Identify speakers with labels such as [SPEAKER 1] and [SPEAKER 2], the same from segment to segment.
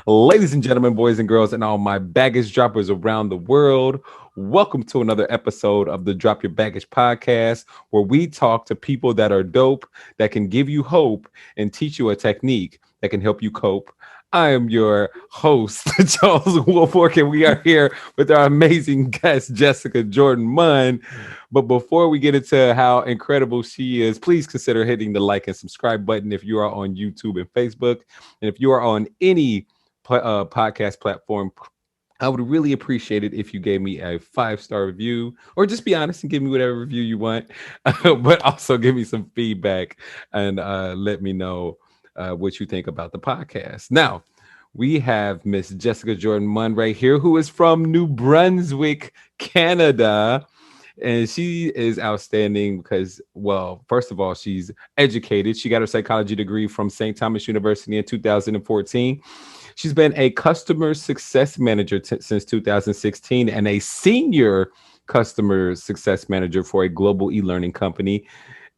[SPEAKER 1] Ladies and gentlemen, boys and girls, and all my baggage droppers around the world, welcome to another episode of the Drop Your Baggage podcast, where we talk to people that are dope, that can give you hope and teach you a technique that can help you cope. I am your host, Charles Woolfork, and we are here with our amazing guest, Jessica Jordan Munn. But before we get into how incredible she is, please consider hitting the like and subscribe button if you are on YouTube and Facebook. And if you are on any podcast platform, I would really appreciate it if you gave me a 5-star review, or just be honest and give me whatever review you want, but also give me some feedback and let me know what you think about the podcast. Now, we have Miss Jessica Jordan Munn right here, who is from New Brunswick, Canada. And she is outstanding because, well, first of all, she's educated. She got her psychology degree from St. Thomas University in 2014. She's been a customer success manager since 2016 and a senior customer success manager for a global e-learning company.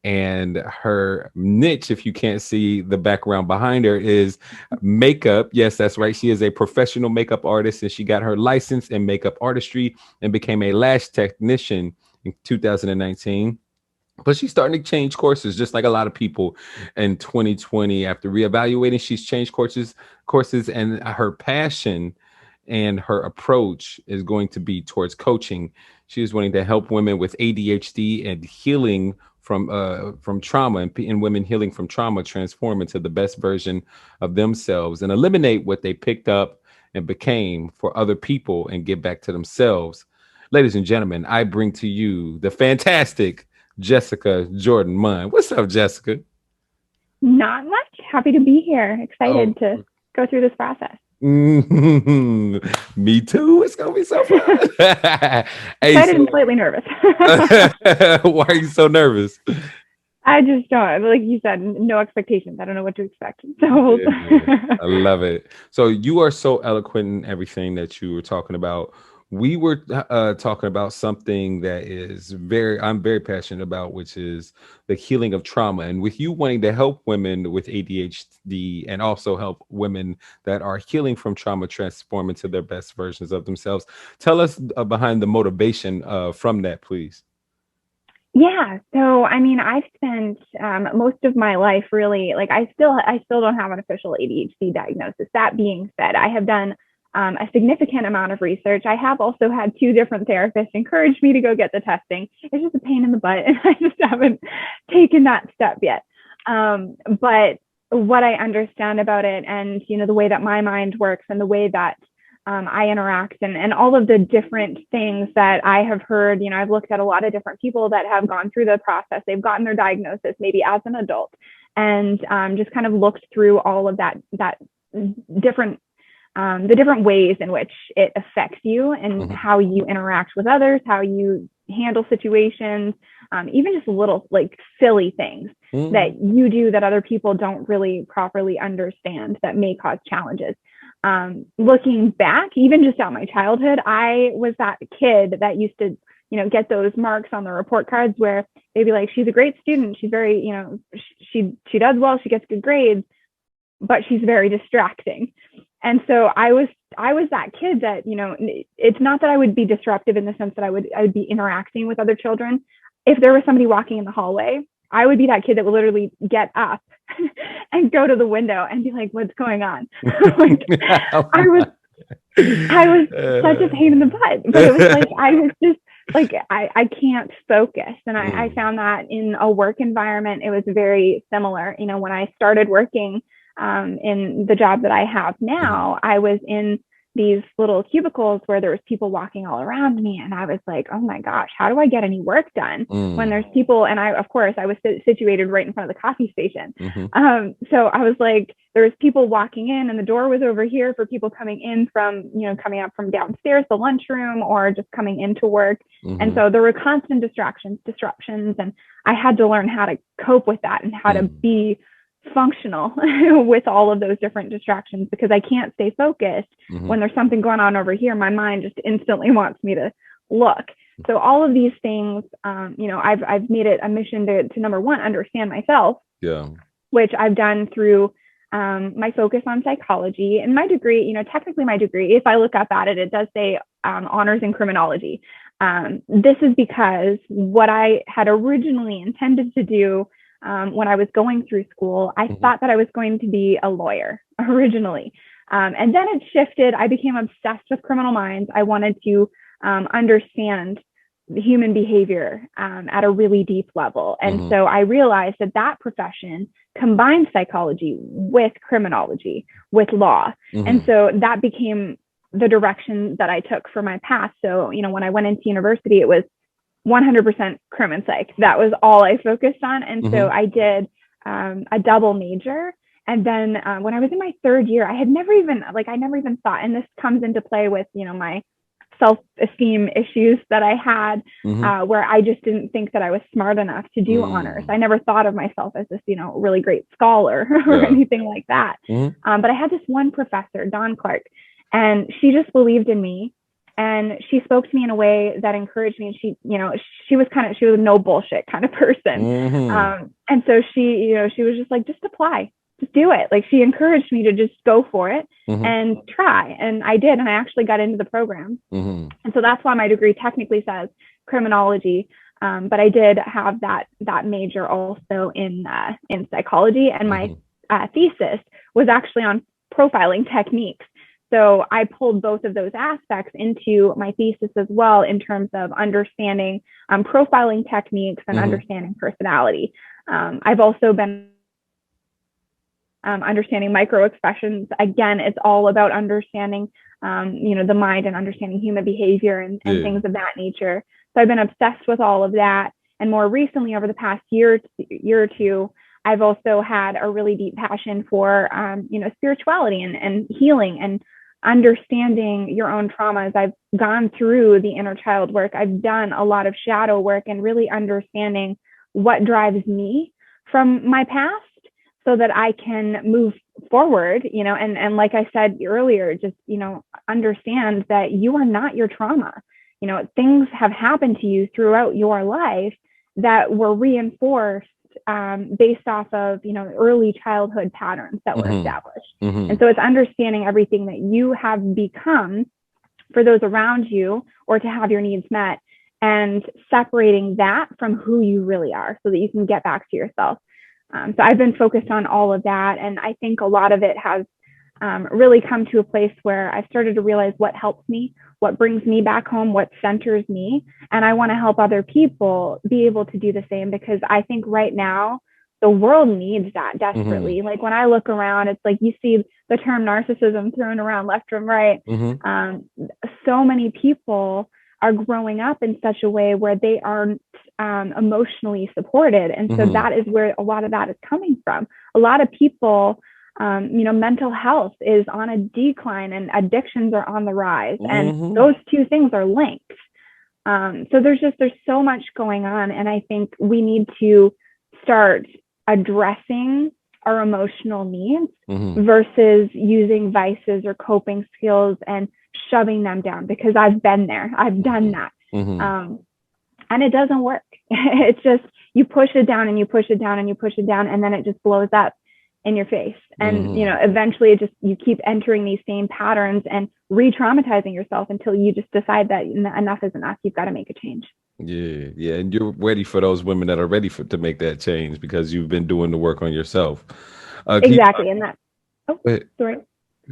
[SPEAKER 1] And her niche, if you can't see the background behind her, is makeup. Yes, that's right. She is a professional makeup artist, and she got her license in makeup artistry and became a lash technician in 2019. But she's starting to change courses, just like a lot of people in 2020. After reevaluating, she's changed courses, and her passion and her approach is going to be towards coaching. She is wanting to help women with ADHD and healing from trauma, and women healing from trauma transform into the best version of themselves and eliminate what they picked up and became for other people and get back to themselves. Ladies and gentlemen, I bring to you the fantastic Jessica Jordan Munn. What's up, Jessica?
[SPEAKER 2] Not much. Happy to be here. Excited to go through this process.
[SPEAKER 1] Mm-hmm. Me too. It's gonna be so fun.
[SPEAKER 2] Excited and slightly nervous.
[SPEAKER 1] Why are you so nervous?
[SPEAKER 2] I just don't, like you said, no expectations. I don't know what to expect. So
[SPEAKER 1] Yeah, I love it. So you are so eloquent in everything that you were talking about. We were talking about something that I'm very passionate about, which is the healing of trauma. And with you wanting to help women with ADHD and also help women that are healing from trauma transform into their best versions of themselves, tell us behind the motivation from that, please.
[SPEAKER 2] Yeah. So, I mean, I've spent most of my life really, like I still don't have an official ADHD diagnosis. That being said, I have done a significant amount of research. I have also had 2 different therapists encourage me to go get the testing. It's just a pain in the butt, and I just haven't taken that step yet. But what I understand about it, and the way that my mind works, and the way that I interact, and all of the different things that I have heard. I've looked at a lot of different people that have gone through the process. They've gotten their diagnosis maybe as an adult, and just kind of looked through all of that different. The different ways in which it affects you and how you interact with others, how you handle situations, even just little like silly things that you do that other people don't really properly understand that may cause challenges. Looking back, even just at my childhood, I was that kid that used to, get those marks on the report cards where they'd be like, she's a great student. She's very, she does well. She gets good grades, but she's very distracting. And so I was that kid that, it's not that I would be disruptive in the sense that I would be interacting with other children. If there was somebody walking in the hallway, I would be that kid that would literally get up and go to the window and be like, what's going on? Like, I was such a pain in the butt, but it was like, I was just like, I can't focus. And I found that in a work environment, it was very similar. When I started working in the job that I have now, I was in these little cubicles where there was people walking all around me. And I was like, oh my gosh, how do I get any work done when there's people? And I was situated right in front of the coffee station. So I was like, there was people walking in, and the door was over here for people coming in from, coming up from downstairs, the lunchroom, or just coming into work. And so there were constant disruptions. And I had to learn how to cope with that and how to be functional with all of those different distractions, because I can't stay focused when there's something going on over here. My mind just instantly wants me to look. So all of these things, I've made it a mission to number one, understand myself, which I've done through my focus on psychology, and my degree, technically my degree, if I look up at it, it does say honors in criminology. This is because what I had originally intended to do when I was going through school, I thought that I was going to be a lawyer originally. And then it shifted. I became obsessed with criminal minds. I wanted to understand the human behavior at a really deep level. And so I realized that profession combined psychology with criminology, with law. And so that became the direction that I took for my path. So, when I went into university, it was 100% crim and psych. That was all I focused on. And so I did a double major. And then when I was in my third year, I never even thought, and this comes into play with, my self-esteem issues that I had, where I just didn't think that I was smart enough to do honors. I never thought of myself as this, really great scholar or anything like that. But I had this one professor, Dawn Clark, and she just believed in me. And she spoke to me in a way that encouraged me. And she was a no bullshit kind of person. And so she was just like, just apply, just do it. Like, she encouraged me to just go for it and try. And I did. And I actually got into the program. And so that's why my degree technically says criminology. But I did have that major also in psychology. And my thesis was actually on profiling techniques. So I pulled both of those aspects into my thesis as well, in terms of understanding profiling techniques and understanding personality. I've also been understanding micro expressions. Again, it's all about understanding, the mind and understanding human behavior and things of that nature. So I've been obsessed with all of that. And more recently, over the past year or two, I've also had a really deep passion for, spirituality and healing and understanding your own traumas. I've gone through the inner child work. I've done a lot of shadow work and really understanding what drives me from my past so that I can move forward, and like I said earlier, just, understand that you are not your trauma. Things have happened to you throughout your life that were reinforced based off of, early childhood patterns that were established. And so it's understanding everything that you have become for those around you, or to have your needs met, and separating that from who you really are so that you can get back to yourself. So I've been focused on all of that. And I think a lot of it has really come to a place where I've started to realize what helps me, what brings me back home, what centers me. And I want to help other people be able to do the same, because I think right now the world needs that desperately. Like, when I look around, it's like you see the term narcissism thrown around left and right. So many people are growing up in such a way where they aren't emotionally supported. And so that is where a lot of that is coming from. A lot of people, mental health is on a decline and addictions are on the rise. And those two things are linked. So there's so much going on. And I think we need to start addressing our emotional needs versus using vices or coping skills and shoving them down, because I've been there. I've done that. And it doesn't work. It's just, you push it down and you push it down and you push it down, and then it just blows up in your face. And, eventually you keep entering these same patterns and re-traumatizing yourself until you just decide that enough is enough. You've got to make a change.
[SPEAKER 1] Yeah. And you're ready for those women that are ready to make that change, because you've been doing the work on yourself.
[SPEAKER 2] Exactly. And that, sorry.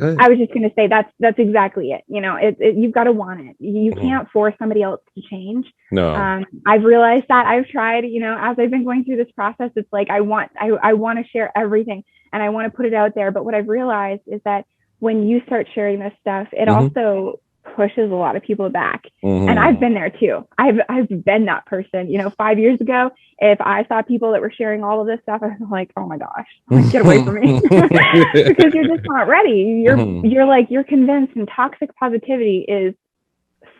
[SPEAKER 2] I was just going to say that's exactly it. You've got to want it. You can't force somebody else to change.
[SPEAKER 1] No.
[SPEAKER 2] I've realized that. I've tried, as I've been going through this process, it's like, I want to share everything and I want to put it out there. But what I've realized is that when you start sharing this stuff, it also pushes a lot of people back. And I've been there too. I've been that person. 5 years ago, if I saw people that were sharing all of this stuff, I was like, oh my gosh, get away from me. Because you're just not ready. You're convinced, and toxic positivity is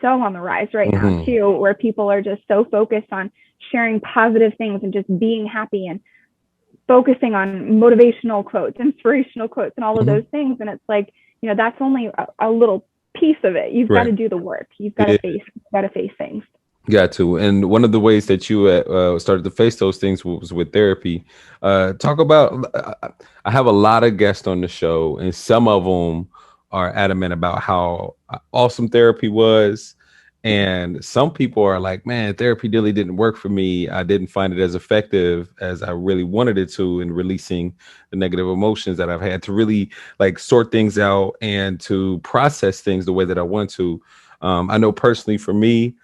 [SPEAKER 2] so on the rise right now too, where people are just so focused on sharing positive things and just being happy and focusing on motivational quotes, inspirational quotes, and all of those things. And it's like, that's only a little piece of it. You've got to do the work. You've got to face things.
[SPEAKER 1] Got to. And one of the ways that you started to face those things was with therapy. Talk about, I have a lot of guests on the show, and some of them are adamant about how awesome therapy was. And some people are like, man, therapy really didn't work for me. I didn't find it as effective as I really wanted it to in releasing the negative emotions that I've had to really like sort things out and to process things the way that I want to. I know personally for me,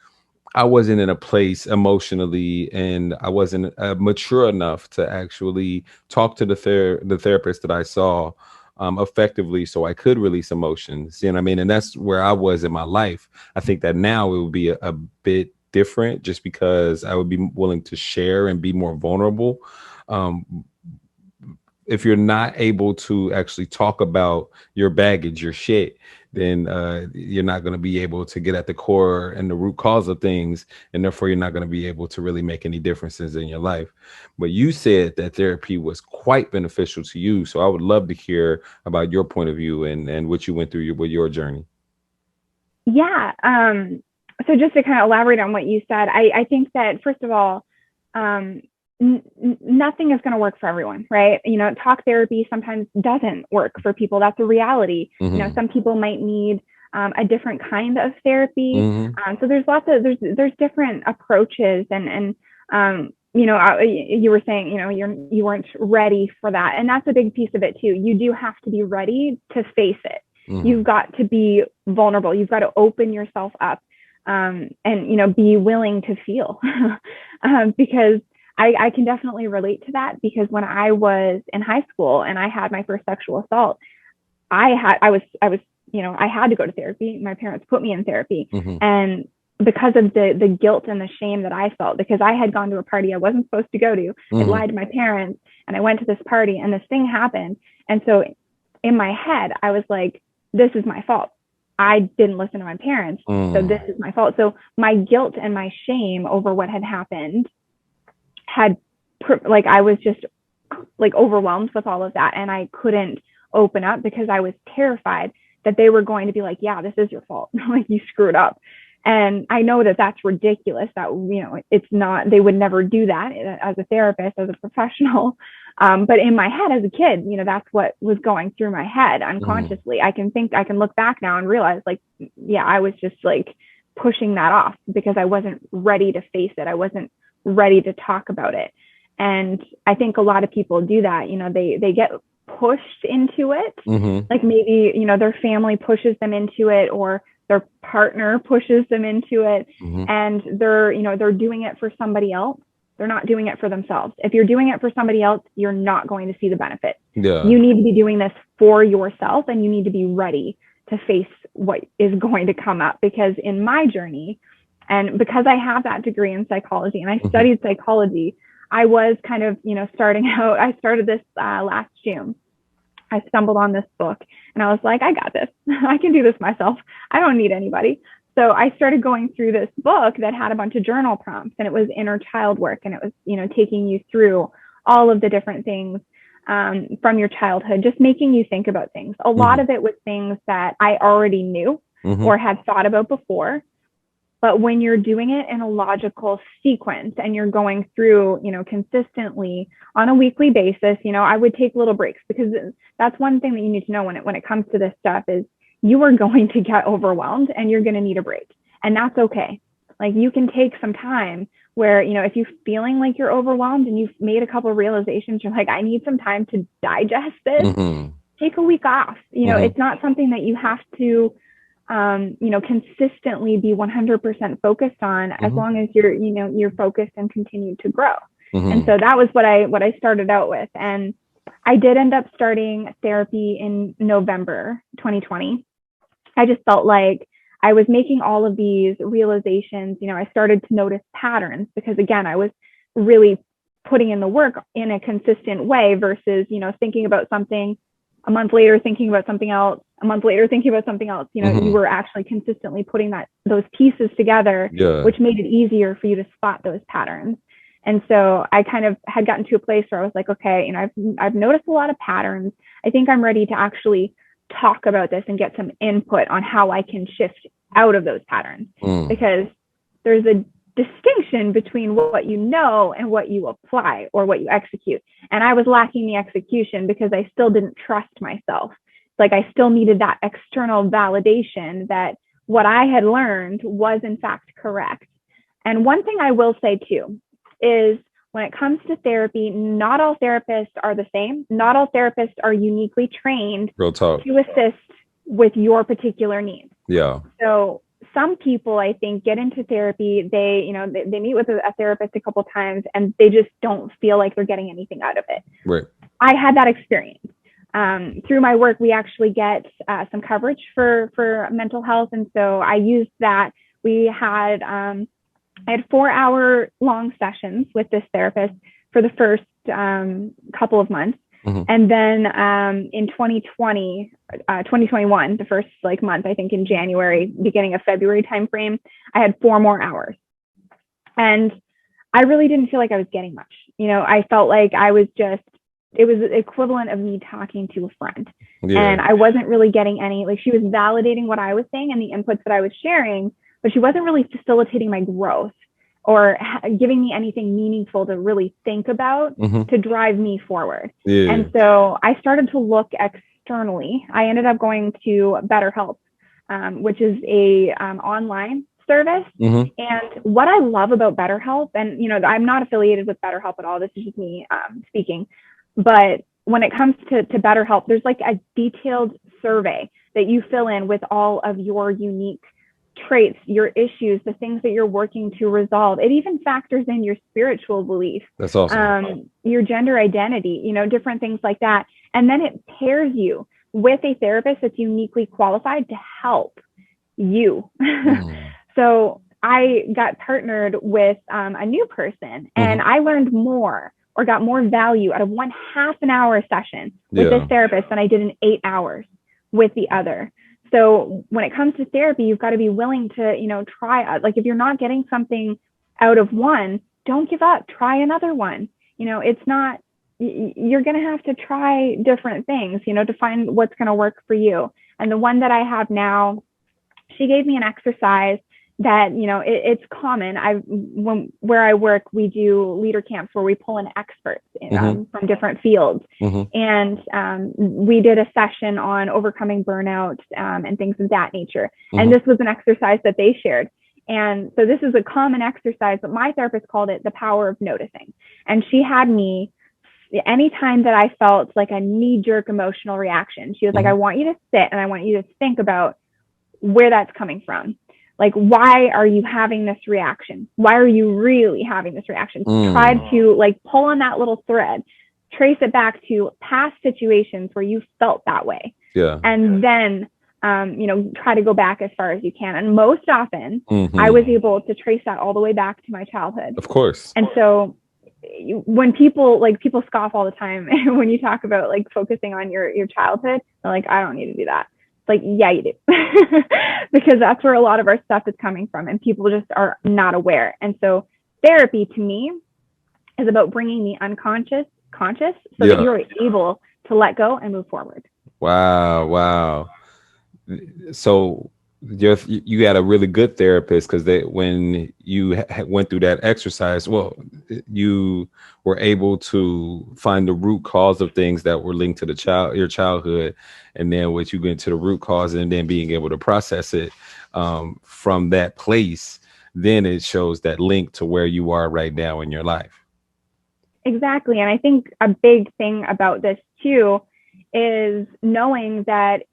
[SPEAKER 1] I wasn't in a place emotionally, and I wasn't mature enough to actually talk to the therapist that I saw effectively, so I could release emotions. You know what I mean? And that's where I was in my life. I think that now it would be a bit different, just because I would be willing to share and be more vulnerable. Um, if you're not able to actually talk about your baggage, your shit, then you're not going to be able to get at the core and the root cause of things, and therefore you're not going to be able to really make any differences in your life. But you said that therapy was quite beneficial to you, so I would love to hear about your point of view and what you went through with your journey.
[SPEAKER 2] Yeah. So just to kind of elaborate on what you said, I think that first of all, um, nothing is going to work for everyone, right? Talk therapy sometimes doesn't work for people. That's a reality.
[SPEAKER 1] Mm-hmm.
[SPEAKER 2] Some people might need a different kind of therapy.
[SPEAKER 1] Mm-hmm.
[SPEAKER 2] So there's different approaches, and you were saying, you weren't ready for that, and that's a big piece of it too. You do have to be ready to face it.
[SPEAKER 1] Mm-hmm.
[SPEAKER 2] You've got to be vulnerable. You've got to open yourself up, and be willing to feel, because I can definitely relate to that, because when I was in high school and I had my first sexual assault, I had to go to therapy. My parents put me in therapy,
[SPEAKER 1] Mm-hmm.
[SPEAKER 2] and because of the guilt and the shame that I felt, because I had gone to a party I wasn't supposed to go to, I'd
[SPEAKER 1] Mm-hmm.
[SPEAKER 2] lied to my parents, and I went to this party and this thing happened. And so in my head, I was like, this is my fault. I didn't listen to my parents, so this is my fault. So my guilt and my shame over what had happened had, like, I was just like overwhelmed with all of that, and I couldn't open up because I was terrified that they were going to be like, yeah, this is your fault. Like, you screwed up. And I know that that's ridiculous, that it's not, they would never do that as a therapist, as a professional. But in my head as a kid, that's what was going through my head
[SPEAKER 1] Mm-hmm.
[SPEAKER 2] unconsciously. I can look back now and realize, like, yeah, I was just like pushing that off because I wasn't ready to face it. I wasn't ready to talk about it. And I think a lot of people do that. They get pushed into it.
[SPEAKER 1] Mm-hmm.
[SPEAKER 2] Like, maybe, their family pushes them into it, or their partner pushes them into it,
[SPEAKER 1] Mm-hmm.
[SPEAKER 2] and they're doing it for somebody else. They're not doing it for themselves. If you're doing it for somebody else, you're not going to see the benefit.
[SPEAKER 1] Yeah.
[SPEAKER 2] You need to be doing this for yourself, and you need to be ready to face what is going to come up. Because in my journey, and because I have that degree in psychology and I
[SPEAKER 1] Mm-hmm.
[SPEAKER 2] studied psychology, I was kind of, starting out. I started this last June. I stumbled on this book and I was like, I got this. I can do this myself. I don't need anybody. So I started going through this book that had a bunch of journal prompts, and it was inner child work. And it was, taking you through all of the different things from your childhood, just making you think about things. A lot
[SPEAKER 1] Mm-hmm.
[SPEAKER 2] of it was things that I already knew
[SPEAKER 1] Mm-hmm.
[SPEAKER 2] or had thought about before. But when you're doing it in a logical sequence and you're going through, consistently on a weekly basis, I would take little breaks, because that's one thing that you need to know when it comes to this stuff is you are going to get overwhelmed and you're going to need a break. And that's okay. Like, you can take some time where, if you're feeling like you're overwhelmed and you've made a couple of realizations, you're like, I need some time to digest this.
[SPEAKER 1] Mm-hmm.
[SPEAKER 2] Take a week off.
[SPEAKER 1] Mm-hmm.
[SPEAKER 2] It's not something that you have to consistently be 100% focused on, as
[SPEAKER 1] Mm-hmm.
[SPEAKER 2] long as you're focused and continue to grow. And
[SPEAKER 1] Mm-hmm.
[SPEAKER 2] so that was what I started out with. And I did end up starting therapy in November 2020. I just felt like I was making all of these realizations. I started to notice patterns, because again, I was really putting in the work in a consistent way versus, thinking about something a month later, thinking about something else, a month later, thinking about something else. You
[SPEAKER 1] Mm-hmm.
[SPEAKER 2] were actually consistently putting those pieces together,
[SPEAKER 1] Yeah.
[SPEAKER 2] which made it easier for you to spot those patterns. And so I kind of had gotten to a place where I was like, okay, I've noticed a lot of patterns. I think I'm ready to actually talk about this and get some input on how I can shift out of those patterns.
[SPEAKER 1] Mm.
[SPEAKER 2] Because there's distinction between what you know and what you apply or what you execute. And I was lacking the execution because I still didn't trust myself. Like I still needed that external validation that what I had learned was in fact correct. And one thing I will say too is when it comes to therapy, not all therapists are the same. Not all therapists are uniquely trained
[SPEAKER 1] Real talk.
[SPEAKER 2] to assist with your particular needs.
[SPEAKER 1] Yeah.
[SPEAKER 2] So some people, I think, get into therapy. They meet with a therapist a couple of times and they just don't feel like they're getting anything out of it.
[SPEAKER 1] Right.
[SPEAKER 2] I had that experience. Through my work, we actually get some coverage for mental health. And so I used that. I had 4-hour long sessions with this therapist for the first couple of months. Mm-hmm. And then in 2021, the first month, I think in January, beginning of February timeframe, I had 4 more hours. And I really didn't feel like I was getting much. I felt like it was the equivalent of me talking to a friend. Yeah. And I wasn't really getting any, she was validating what I was saying and the inputs that I was sharing, but she wasn't really facilitating my growth or giving me anything meaningful to really think about to drive me forward. Yeah. And so I started to look externally. I ended up going to BetterHelp, which is a online service. Mm-hmm. And what I love about BetterHelp, and I'm not affiliated with BetterHelp at all. This is just me speaking. But when it comes to BetterHelp, there's a detailed survey that you fill in with all of your unique traits, your issues, the things that you're working to resolve. It even factors in your spiritual beliefs.
[SPEAKER 1] That's awesome.
[SPEAKER 2] Your gender identity, different things like that. And then it pairs you with a therapist that's uniquely qualified to help you. So I got partnered with a new person and I learned more or got more value out of one half an hour session with this therapist than I did in 8 hours with the other. So when it comes to therapy, you've got to be willing to, try, if you're not getting something out of one, don't give up, try another one. It's not, you're going to have to try different things, to find what's going to work for you. And the one that I have now, she gave me an exercise that, it's common. Where I work, we do leader camps where we pull in experts from different fields. And we did a session on overcoming burnout and things of that nature. And this was an exercise that they shared. And so this is a common exercise, but my therapist called it the power of noticing. And she had me, anytime that I felt like a knee-jerk emotional reaction, she was like, I want you to sit and I want you to think about where that's coming from. Why are you having this reaction? Why are you really having this reaction? Try to pull on that little thread, trace it back to past situations where you felt that way. Yeah. And then, try to go back as far as you can. And most often I was able to trace that all the way back to my childhood.
[SPEAKER 1] Of course.
[SPEAKER 2] And so when people scoff all the time when you talk about focusing on your childhood, they're like, I don't need to do that. Yeah, you do. Because that's where a lot of our stuff is coming from and people just are not aware. And so therapy to me is about bringing the unconscious conscious so that you're able to let go and move forward.
[SPEAKER 1] Wow. So you had a really good therapist because when you went through that exercise, you were able to find the root cause of things that were linked to your childhood, and then what you get to the root cause and then being able to process it from that place, then it shows that link to where you are right now in your life.
[SPEAKER 2] Exactly. And I think a big thing about this too is knowing that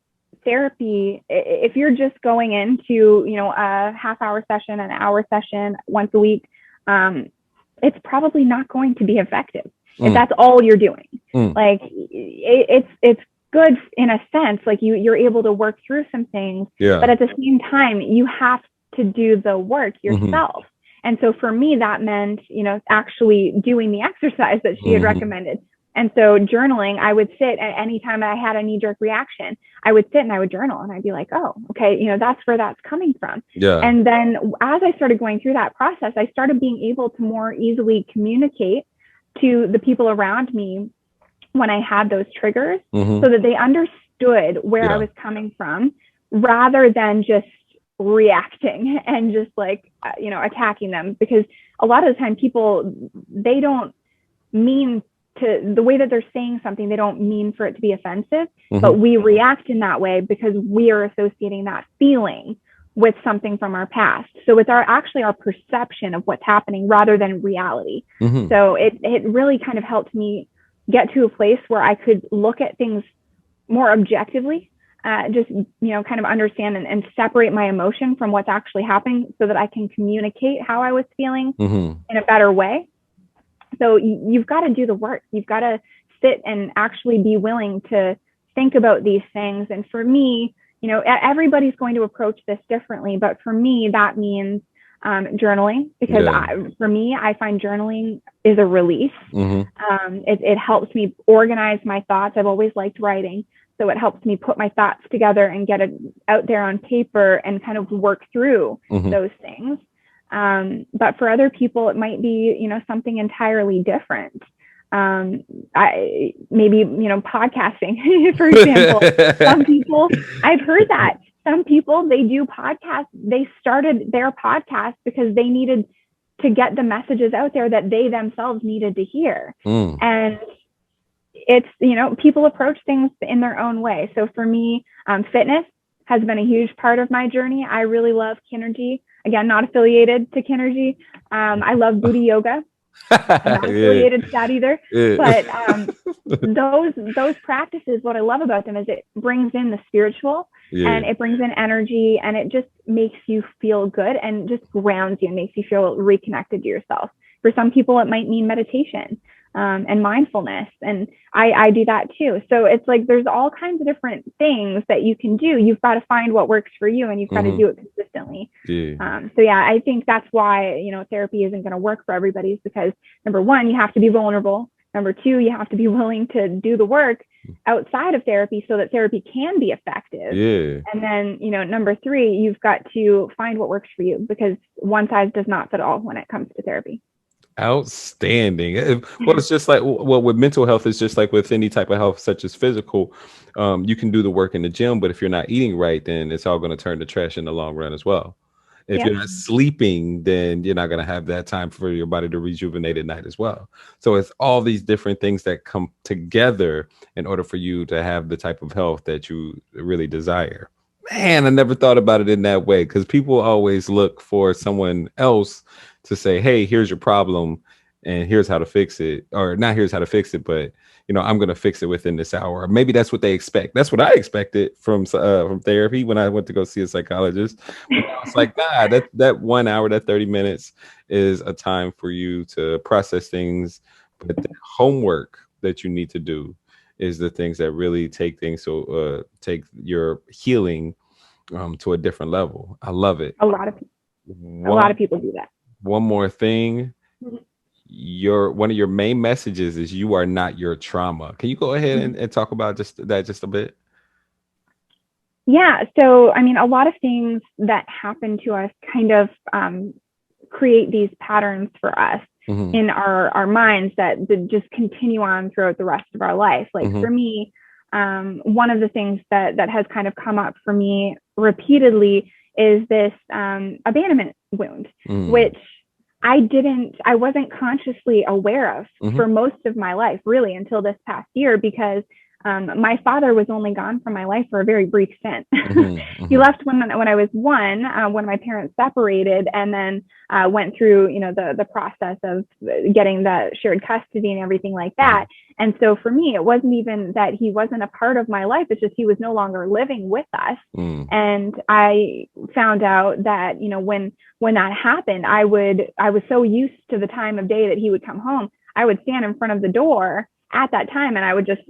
[SPEAKER 2] therapy, if you're just going into, a half-hour session, an hour session once a week, it's probably not going to be effective if that's all you're doing. It's good in a sense, you're able to work through some things, but at the same time, you have to do the work yourself. And so for me, that meant, actually doing the exercise that she had recommended. And so journaling, I would sit at any time I had a knee-jerk reaction, I would sit and I would journal and I'd be like, oh, okay, that's where that's coming from. Yeah. And then as I started going through that process, I started being able to more easily communicate to the people around me when I had those triggers so that they understood where I was coming from rather than just reacting and just like, attacking them, because a lot of the time people, they don't mean to, the way that they're saying something, they don't mean for it to be offensive, but we react in that way because we are associating that feeling with something from our past. So it's actually our perception of what's happening rather than reality. So it really kind of helped me get to a place where I could look at things more objectively, just, kind of understand and separate my emotion from what's actually happening so that I can communicate how I was feeling in a better way. So you've got to do the work. You've got to sit and actually be willing to think about these things. And for me, everybody's going to approach this differently, but for me, that means journaling, because for me, I find journaling is a release. It helps me organize my thoughts. I've always liked writing, so it helps me put my thoughts together and get it out there on paper and kind of work through those things. But for other people, it might be, something entirely different. Maybe podcasting, for example. Some people, I've heard that some people, they do podcasts. They started their podcast because they needed to get the messages out there that they themselves needed to hear. And it's, people approach things in their own way. So for me, fitness has been a huge part of my journey. I really love Kinergy. Again, not affiliated to Kinergy. I love booty yoga. I'm not affiliated to that either. But those practices, what I love about them is it brings in the spiritual and it brings in energy, and it just makes you feel good and just grounds you and makes you feel reconnected to yourself. For some people, it might mean meditation and mindfulness. And I do that too. So it's like, there's all kinds of different things that you can do. You've got to find what works for you, and you've got to do it consistently. I think that's why, therapy isn't going to work for everybody, is because number one, you have to be vulnerable. Number two, you have to be willing to do the work outside of therapy so that therapy can be effective. And then, number three, you've got to find what works for you, because one size does not fit all when it comes to therapy.
[SPEAKER 1] Outstanding. Well, it's just like, with mental health, it's just like with any type of health, such as physical. You can do the work in the gym, but if you're not eating right, then it's all going to turn to trash in the long run as well. If you're not sleeping, then you're not going to have that time for your body to rejuvenate at night as well. So it's all these different things that come together in order for you to have the type of health that you really desire. Man, I never thought about it in that way, because people always look for someone else to say, hey, here's your problem and here's how to fix it. Or not here's how to fix it, but I'm going to fix it within this hour. Or maybe that's what they expect. That's what I expected from therapy when I went to go see a psychologist. It's like, nah, that 1 hour, that 30 minutes is a time for you to process things. But the homework that you need to do is the things that really take your healing to a different level. I love it.
[SPEAKER 2] A lot of people do that.
[SPEAKER 1] One more thing. One of your main messages is you are not your trauma. Can you go ahead and talk about just a bit?
[SPEAKER 2] Yeah. So, a lot of things that happen to us kind of create these patterns for us in our minds that just continue on throughout the rest of our life. Like for me, one of the things that has kind of come up for me repeatedly is this abandonment wound, which I wasn't consciously aware of for most of my life, really, until this past year, because my father was only gone from my life for a very brief stint. He left when I was one, when my parents separated, and then went through, the process of getting the shared custody and everything like that. And so for me, it wasn't even that he wasn't a part of my life. It's just he was no longer living with us. And I found out that, when that happened, I was so used to the time of day that he would come home. I would stand in front of the door at that time, and I would just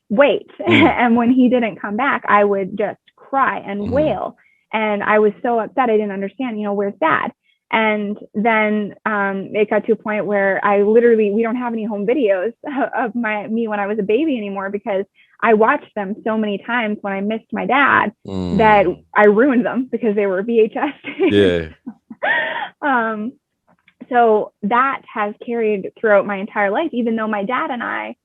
[SPEAKER 2] wait. And when he didn't come back, I would just cry and wail. And I was so upset. I didn't understand, where's Dad? And then it got to a point where we don't have any home videos of me when I was a baby anymore, because I watched them so many times when I missed my dad that I ruined them because they were VHS. So that has carried throughout my entire life, even though my dad and I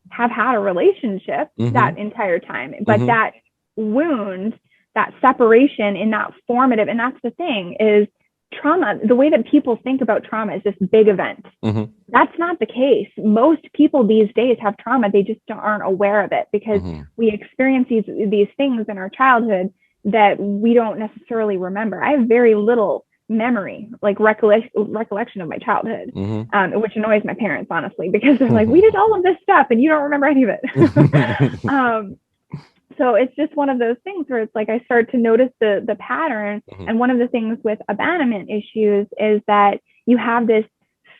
[SPEAKER 2] have had a relationship that entire time. But that wound that separation in that formative. And that's the thing is trauma, the way that people think about trauma is this big event.
[SPEAKER 1] Mm-hmm.
[SPEAKER 2] That's not the case. Most people these days have trauma. They just aren't aware of it because we experience these things in our childhood that we don't necessarily remember. I have very little memory, like recollection of my childhood, which annoys my parents, honestly, because they're like, we did all of this stuff and you don't remember any of it. So it's just one of those things where it's like I start to notice the pattern. And one of the things with abandonment issues is that you have this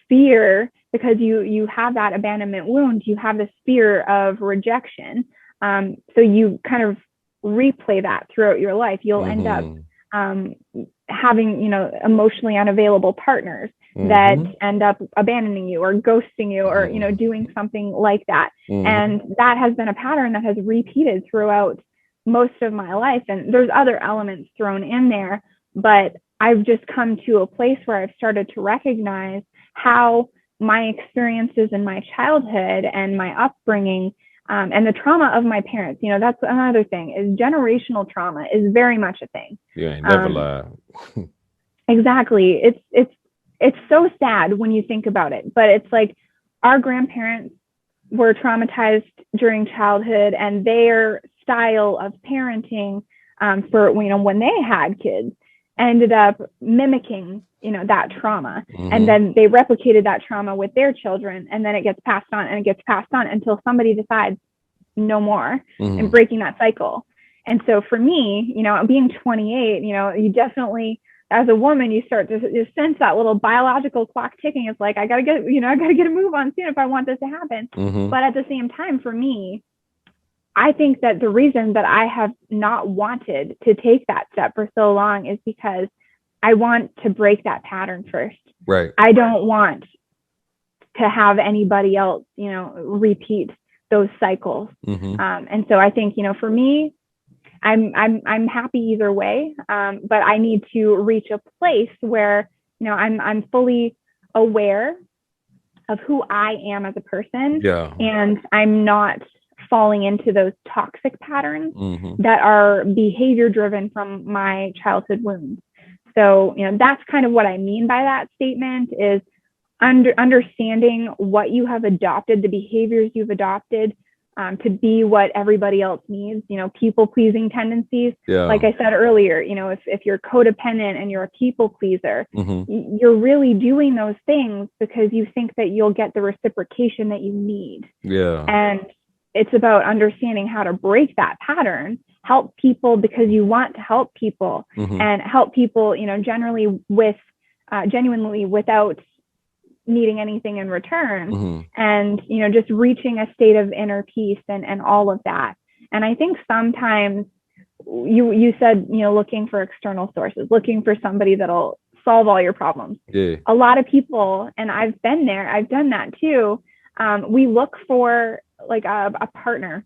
[SPEAKER 2] fear because you have that abandonment wound. You have this fear of rejection. So you kind of replay that throughout your life. You'll end up having, emotionally unavailable partners that end up abandoning you or ghosting you or, doing something like that. And that has been a pattern that has repeated throughout most of my life. And there's other elements thrown in there, but I've just come to a place where I've started to recognize how my experiences in my childhood and my upbringing and the trauma of my parents, that's another thing is generational trauma is very much a thing.
[SPEAKER 1] You ain't never lied.
[SPEAKER 2] Exactly. It's so sad when you think about it, but it's like our grandparents were traumatized during childhood and their style of parenting for, when they had kids ended up mimicking, that trauma. And then they replicated that trauma with their children. And then it gets passed on and it gets passed on until somebody decides no more and breaking that cycle. And so for me, being 28, you definitely, as a woman, you start to sense that little biological clock ticking. It's like, I gotta get a move on soon if I want this to happen. But at the same time, for me, I think that the reason that I have not wanted to take that step for so long is because I want to break that pattern first.
[SPEAKER 1] Right.
[SPEAKER 2] I don't want to have anybody else, repeat those cycles. And so I think, for me, I'm happy either way. But I need to reach a place where, I'm fully aware of who I am as a person.
[SPEAKER 1] Yeah.
[SPEAKER 2] And I'm not falling into those toxic patterns that are behavior driven from my childhood wounds. So, that's kind of what I mean by that statement is understanding what you have adopted, the behaviors you've adopted to be what everybody else needs, people pleasing tendencies.
[SPEAKER 1] Yeah.
[SPEAKER 2] Like I said earlier, if you're codependent and you're a people pleaser, you're really doing those things because you think that you'll get the reciprocation that you need.
[SPEAKER 1] Yeah.
[SPEAKER 2] And it's about understanding how to break that pattern, help people because you want to help people and help people, generally with genuinely without needing anything in return and, just reaching a state of inner peace and all of that. And I think sometimes you said, looking for external sources, looking for somebody that'll solve all your problems.
[SPEAKER 1] Yeah.
[SPEAKER 2] A lot of people, and I've been there, I've done that too. We look for like a partner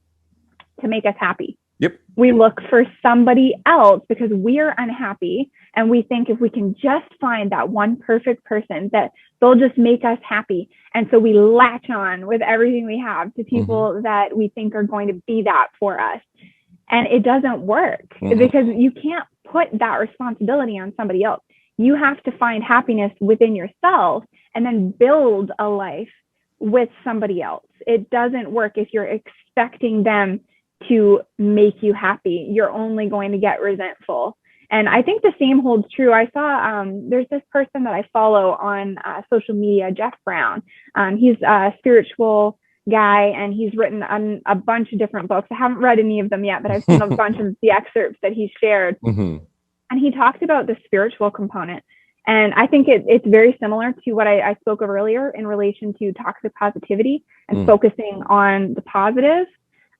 [SPEAKER 2] to make us happy.
[SPEAKER 1] Yep.
[SPEAKER 2] We look for somebody else because we're unhappy. And we think if we can just find that one perfect person that they'll just make us happy. And so we latch on with everything we have to people that we think are going to be that for us. And it doesn't work because you can't put that responsibility on somebody else. You have to find happiness within yourself and then build a life with somebody else. It doesn't work if you're expecting them to make you happy. You're only going to get resentful. And I think the same holds true. I saw there's this person that I follow on social media, Jeff Brown. He's a spiritual guy and he's written a bunch of different books. I haven't read any of them yet, but I've seen a bunch of the excerpts that he shared. And he talks about the spiritual component. And I think it's very similar to what I spoke of earlier in relation to toxic positivity and focusing on the positive.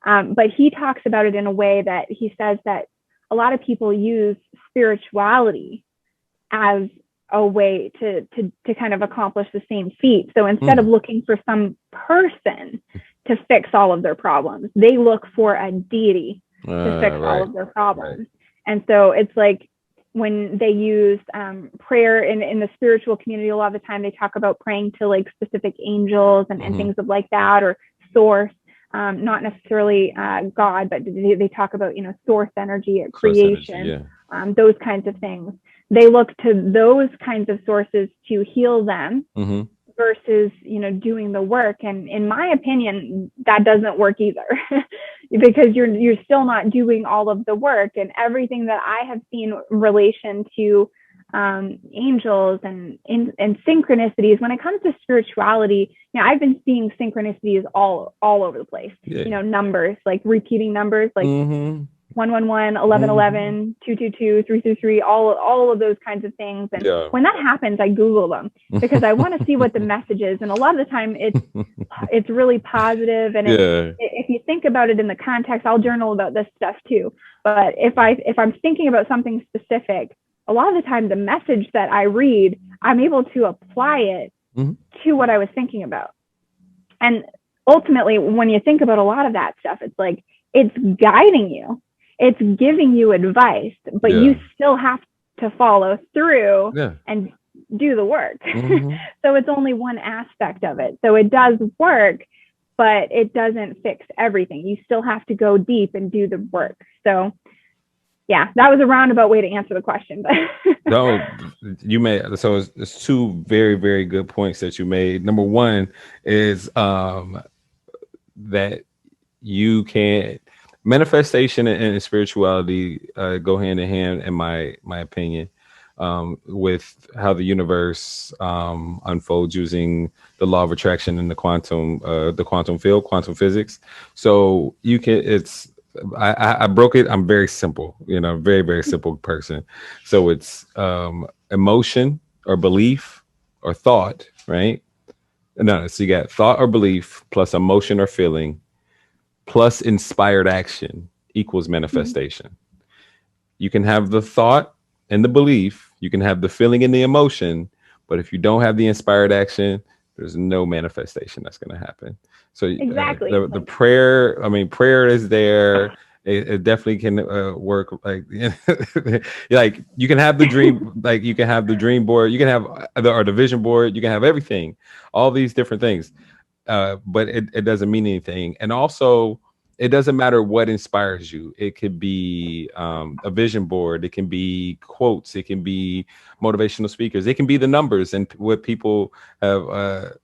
[SPEAKER 2] But he talks about it in a way that he says that a lot of people use spirituality as a way to kind of accomplish the same feat. So instead of looking for some person to fix all of their problems, they look for a deity to fix all of their problems. And so it's like when they use prayer in the spiritual community, a lot of the time they talk about praying to like specific angels and things of like that or source. not necessarily God, but they talk about, source energy,
[SPEAKER 1] Source energy,
[SPEAKER 2] creation, those kinds of things. They look to those kinds of sources to heal them versus, doing the work. And in my opinion, that doesn't work either because you're still not doing all of the work. And everything that I have seen in relation to angels and synchronicities, when it comes to spirituality, I've been seeing synchronicities all over the place. Numbers, like repeating numbers, like 111, 1111, 222, 333, all of those kinds of things. And when that happens, I Google them because I want to see what the message is. And a lot of the time it's really positive. And if you think about it in the context, I'll journal about this stuff too. But if I'm thinking about something specific, a lot of the time the message that I read, I'm able to apply it to what I was thinking about. And ultimately, when you think about a lot of that stuff, it's like, it's guiding you. It's giving you advice, but you still have to follow through and do the work. So it's only one aspect of it. So it does work, but it doesn't fix everything. You still have to go deep and do the work. So yeah, that was a roundabout way to answer the question.
[SPEAKER 1] No, you made, so it's two very, very good points that you made. Number one is that you can't, manifestation and spirituality go hand in hand, in my opinion, with how the universe unfolds using the law of attraction and the quantum field, quantum physics. So you can, I broke it. I'm very simple, very, very simple person. So it's emotion or belief or thought, right? No, so you got thought or belief plus emotion or feeling plus inspired action equals manifestation. You can have the thought and the belief, you can have the feeling and the emotion, but if you don't have the inspired action, there's no manifestation that's going to happen. So
[SPEAKER 2] exactly.
[SPEAKER 1] The prayer, prayer is there. It definitely can work. Like, like you can have the dream, like you can have the dream board, you can have the vision board, you can have everything, all these different things. But it doesn't mean anything. And also, it doesn't matter what inspires you. It could be a vision board. It can be quotes. It can be motivational speakers. It can be the numbers and what people have,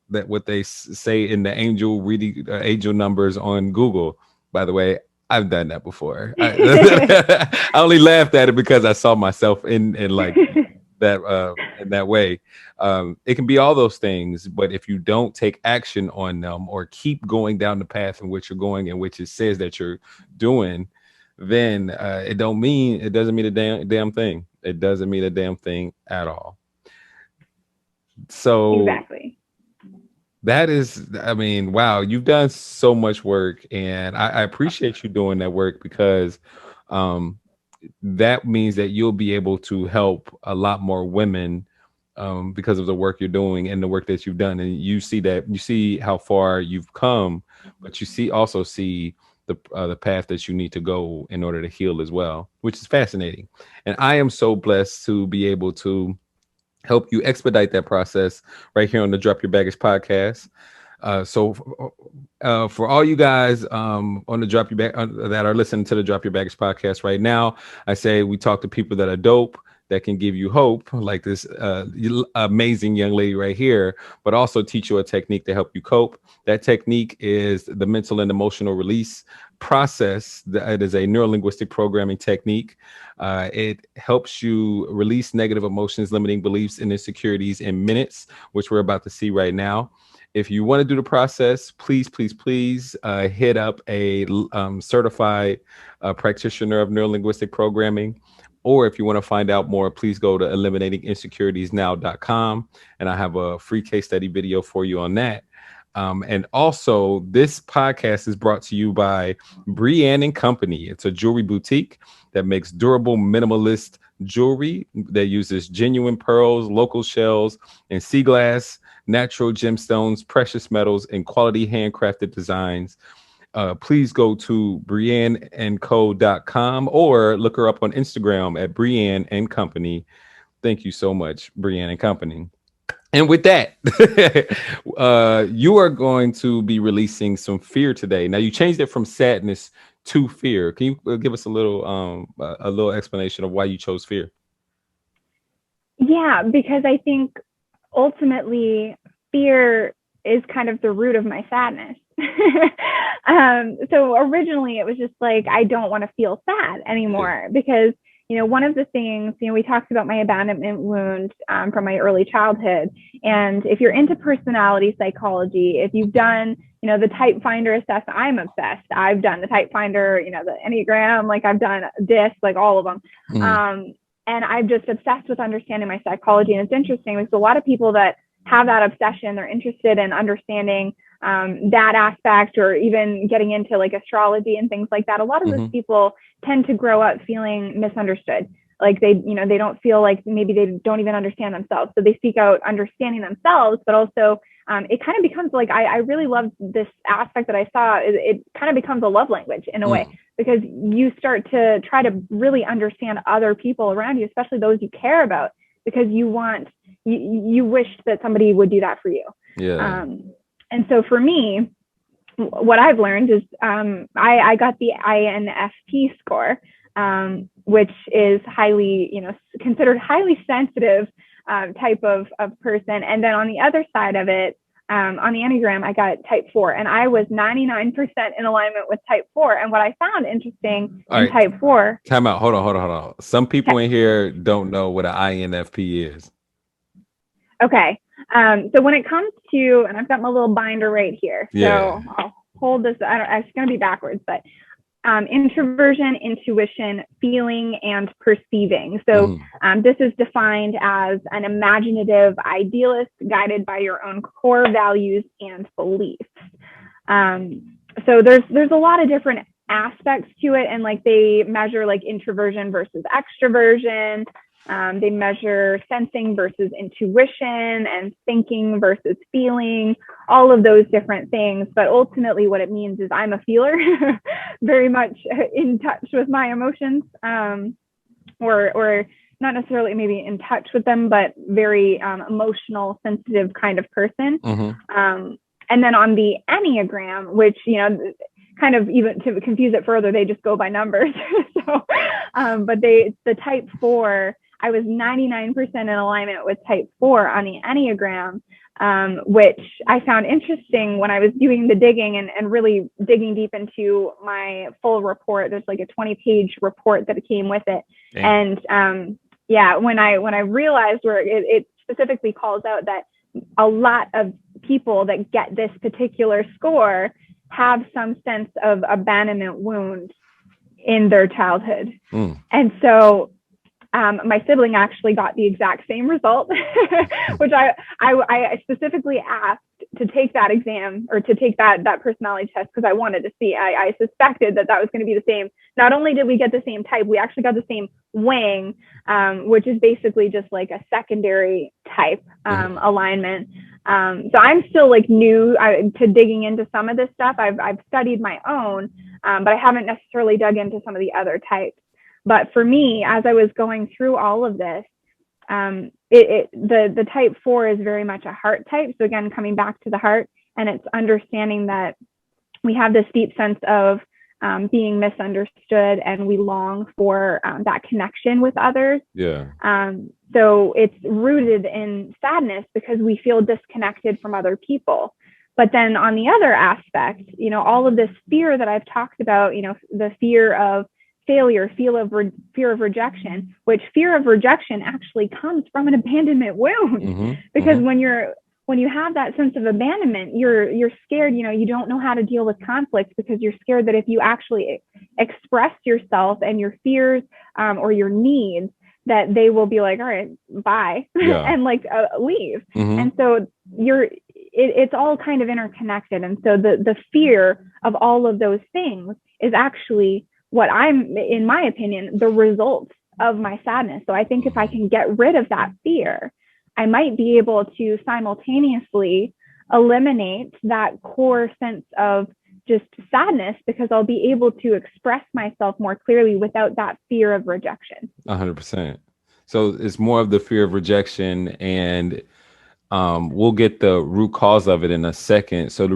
[SPEAKER 1] that what they say in the angel numbers on Google. By the way, I've done that before. I only laughed at it because I saw myself in like that in that way. It can be all those things, but if you don't take action on them or keep going down the path in which you're going, in which it says that you're doing, then it doesn't mean a damn thing. It doesn't mean a damn thing at all. So
[SPEAKER 2] exactly.
[SPEAKER 1] That is, wow, you've done so much work, and I appreciate you doing that work because that means that you'll be able to help a lot more women because of the work you're doing and the work that you've done. And you see how far you've come, but you also see the path that you need to go in order to heal as well, which is fascinating. And I am so blessed to be able to help you expedite that process right here on the Drop Your Baggage podcast. So for all you guys on the Drop Your that are listening to the Drop Your Baggage podcast right now, I say we talk to people that are dope, that can give you hope, like this amazing young lady right here, but also teach you a technique to help you cope. That technique is the mental and emotional release process. It is a neurolinguistic programming technique. It helps you release negative emotions, limiting beliefs, and insecurities in minutes, which we're about to see right now. If you want to do the process, please hit up a certified practitioner of neurolinguistic programming. Or if you want to find out more, please go to eliminatinginsecuritiesnow.com. And I have a free case study video for you on that. And also, this podcast is brought to you by Brienne and Company. It's a jewelry boutique that makes durable, minimalist jewelry that uses genuine pearls, local shells, and sea glass, natural gemstones, precious metals, and quality handcrafted designs. Please go to brienneandco.com or look her up on Instagram at Brienne and Company. Thank you so much, Brienne and Company. And with that, you are going to be releasing some fear today. Now you changed it from sadness to fear. Can you give us a little explanation of why you chose fear?
[SPEAKER 2] Yeah, because I think ultimately fear is kind of the root of my sadness. So originally it was just like, I don't want to feel sad anymore because, one of the things, we talked about my abandonment wound from my early childhood. And if you're into personality psychology, if you've done, the type finder assessment, I'm obsessed. I've done the type finder, the Enneagram, like I've done DISC, like all of them. And I'm just obsessed with understanding my psychology. And it's interesting because a lot of people that have that obsession, they're interested in understanding that aspect, or even getting into like astrology and things like that. A lot of those people tend to grow up feeling misunderstood. Like they don't feel like maybe they don't even understand themselves. So they seek out understanding themselves, but also it kind of becomes like, I really love this aspect that I saw. It kind of becomes a love language in a way, because you start to try to really understand other people around you, especially those you care about, because you wish that somebody would do that for you.
[SPEAKER 1] Yeah.
[SPEAKER 2] And so for me, what I've learned is I got the INFP score, which is highly, considered highly sensitive type of person. And then on the other side of it, on the Enneagram, I got type 4, and I was 99% in alignment with type 4. And what I found interesting in type 4.
[SPEAKER 1] Time out. Hold on. Some people in here don't know what an INFP is.
[SPEAKER 2] Okay. So when it comes to, and I've got my little binder right here. So I'll hold this. It's going to be backwards, but introversion, intuition, feeling, and perceiving. So this is defined as an imaginative idealist guided by your own core values and beliefs. So there's a lot of different aspects to it, and like they measure like introversion versus extroversion. They measure sensing versus intuition, and thinking versus feeling, all of those different things. But ultimately what it means is I'm a feeler, very much in touch with my emotions, or not necessarily maybe in touch with them, but very emotional, sensitive kind of person. And then on the Enneagram, which, kind of, even to confuse it further, they just go by numbers. So, but the type 4, I was 99% in alignment with type 4 on the Enneagram, which I found interesting when I was doing the digging and really digging deep into my full report. There's like a 20-page report that came with it. Dang. And when I realized where it specifically calls out that a lot of people that get this particular score have some sense of abandonment wound in their childhood. And so my sibling actually got the exact same result, which I specifically asked to take that exam, or to take that personality test, because I wanted to see. I suspected that was going to be the same. Not only did we get the same type, we actually got the same wing, which is basically just like a secondary type alignment. So I'm still like new to digging into some of this stuff. I've studied my own, but I haven't necessarily dug into some of the other types. But for me, as I was going through all of this, the type 4 is very much a heart type. So again, coming back to the heart, and it's understanding that we have this deep sense of being misunderstood, and we long for that connection with others. So it's rooted in sadness because we feel disconnected from other people. But then on the other aspect, all of this fear that I've talked about, the fear of failure, fear of rejection, which fear of rejection actually comes from an abandonment wound. Because when you have that sense of abandonment, you're scared, you don't know how to deal with conflict, because you're scared that if you actually express yourself and your fears or your needs, that they will be like, all right, bye, and like leave. And so it's all kind of interconnected. And so the fear of all of those things is actually what I'm, in my opinion, the result of my sadness. So I think if I can get rid of that fear, I might be able to simultaneously eliminate that core sense of just sadness, because I'll be able to express myself more clearly without that fear of rejection.
[SPEAKER 1] 100%. So it's more of the fear of rejection, and We'll get the root cause of it in a second. So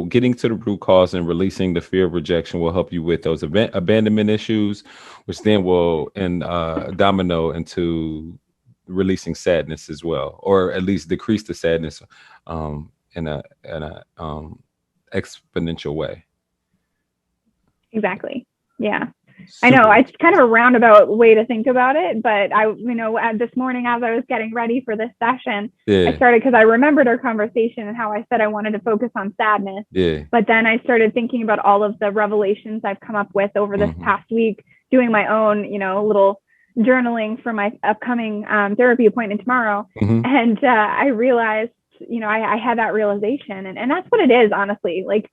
[SPEAKER 1] getting to the root cause and releasing the fear of rejection will help you with those abandonment issues, which then will domino into releasing sadness as well, or at least decrease the sadness in a exponential way.
[SPEAKER 2] Exactly. Yeah. I know
[SPEAKER 1] Super.
[SPEAKER 2] it's kind of a roundabout way to think about it, but this morning as I was getting ready for this session, I
[SPEAKER 1] Yeah.
[SPEAKER 2] started because I remembered our conversation and how I said I wanted to focus on sadness.
[SPEAKER 1] Yeah.
[SPEAKER 2] But then I started thinking about all of the revelations I've come up with over this
[SPEAKER 1] Mhm.
[SPEAKER 2] past week, doing my own, little journaling for my upcoming therapy appointment tomorrow.
[SPEAKER 1] Mhm.
[SPEAKER 2] And I realized, I had that realization. And that's what it is, honestly. Like,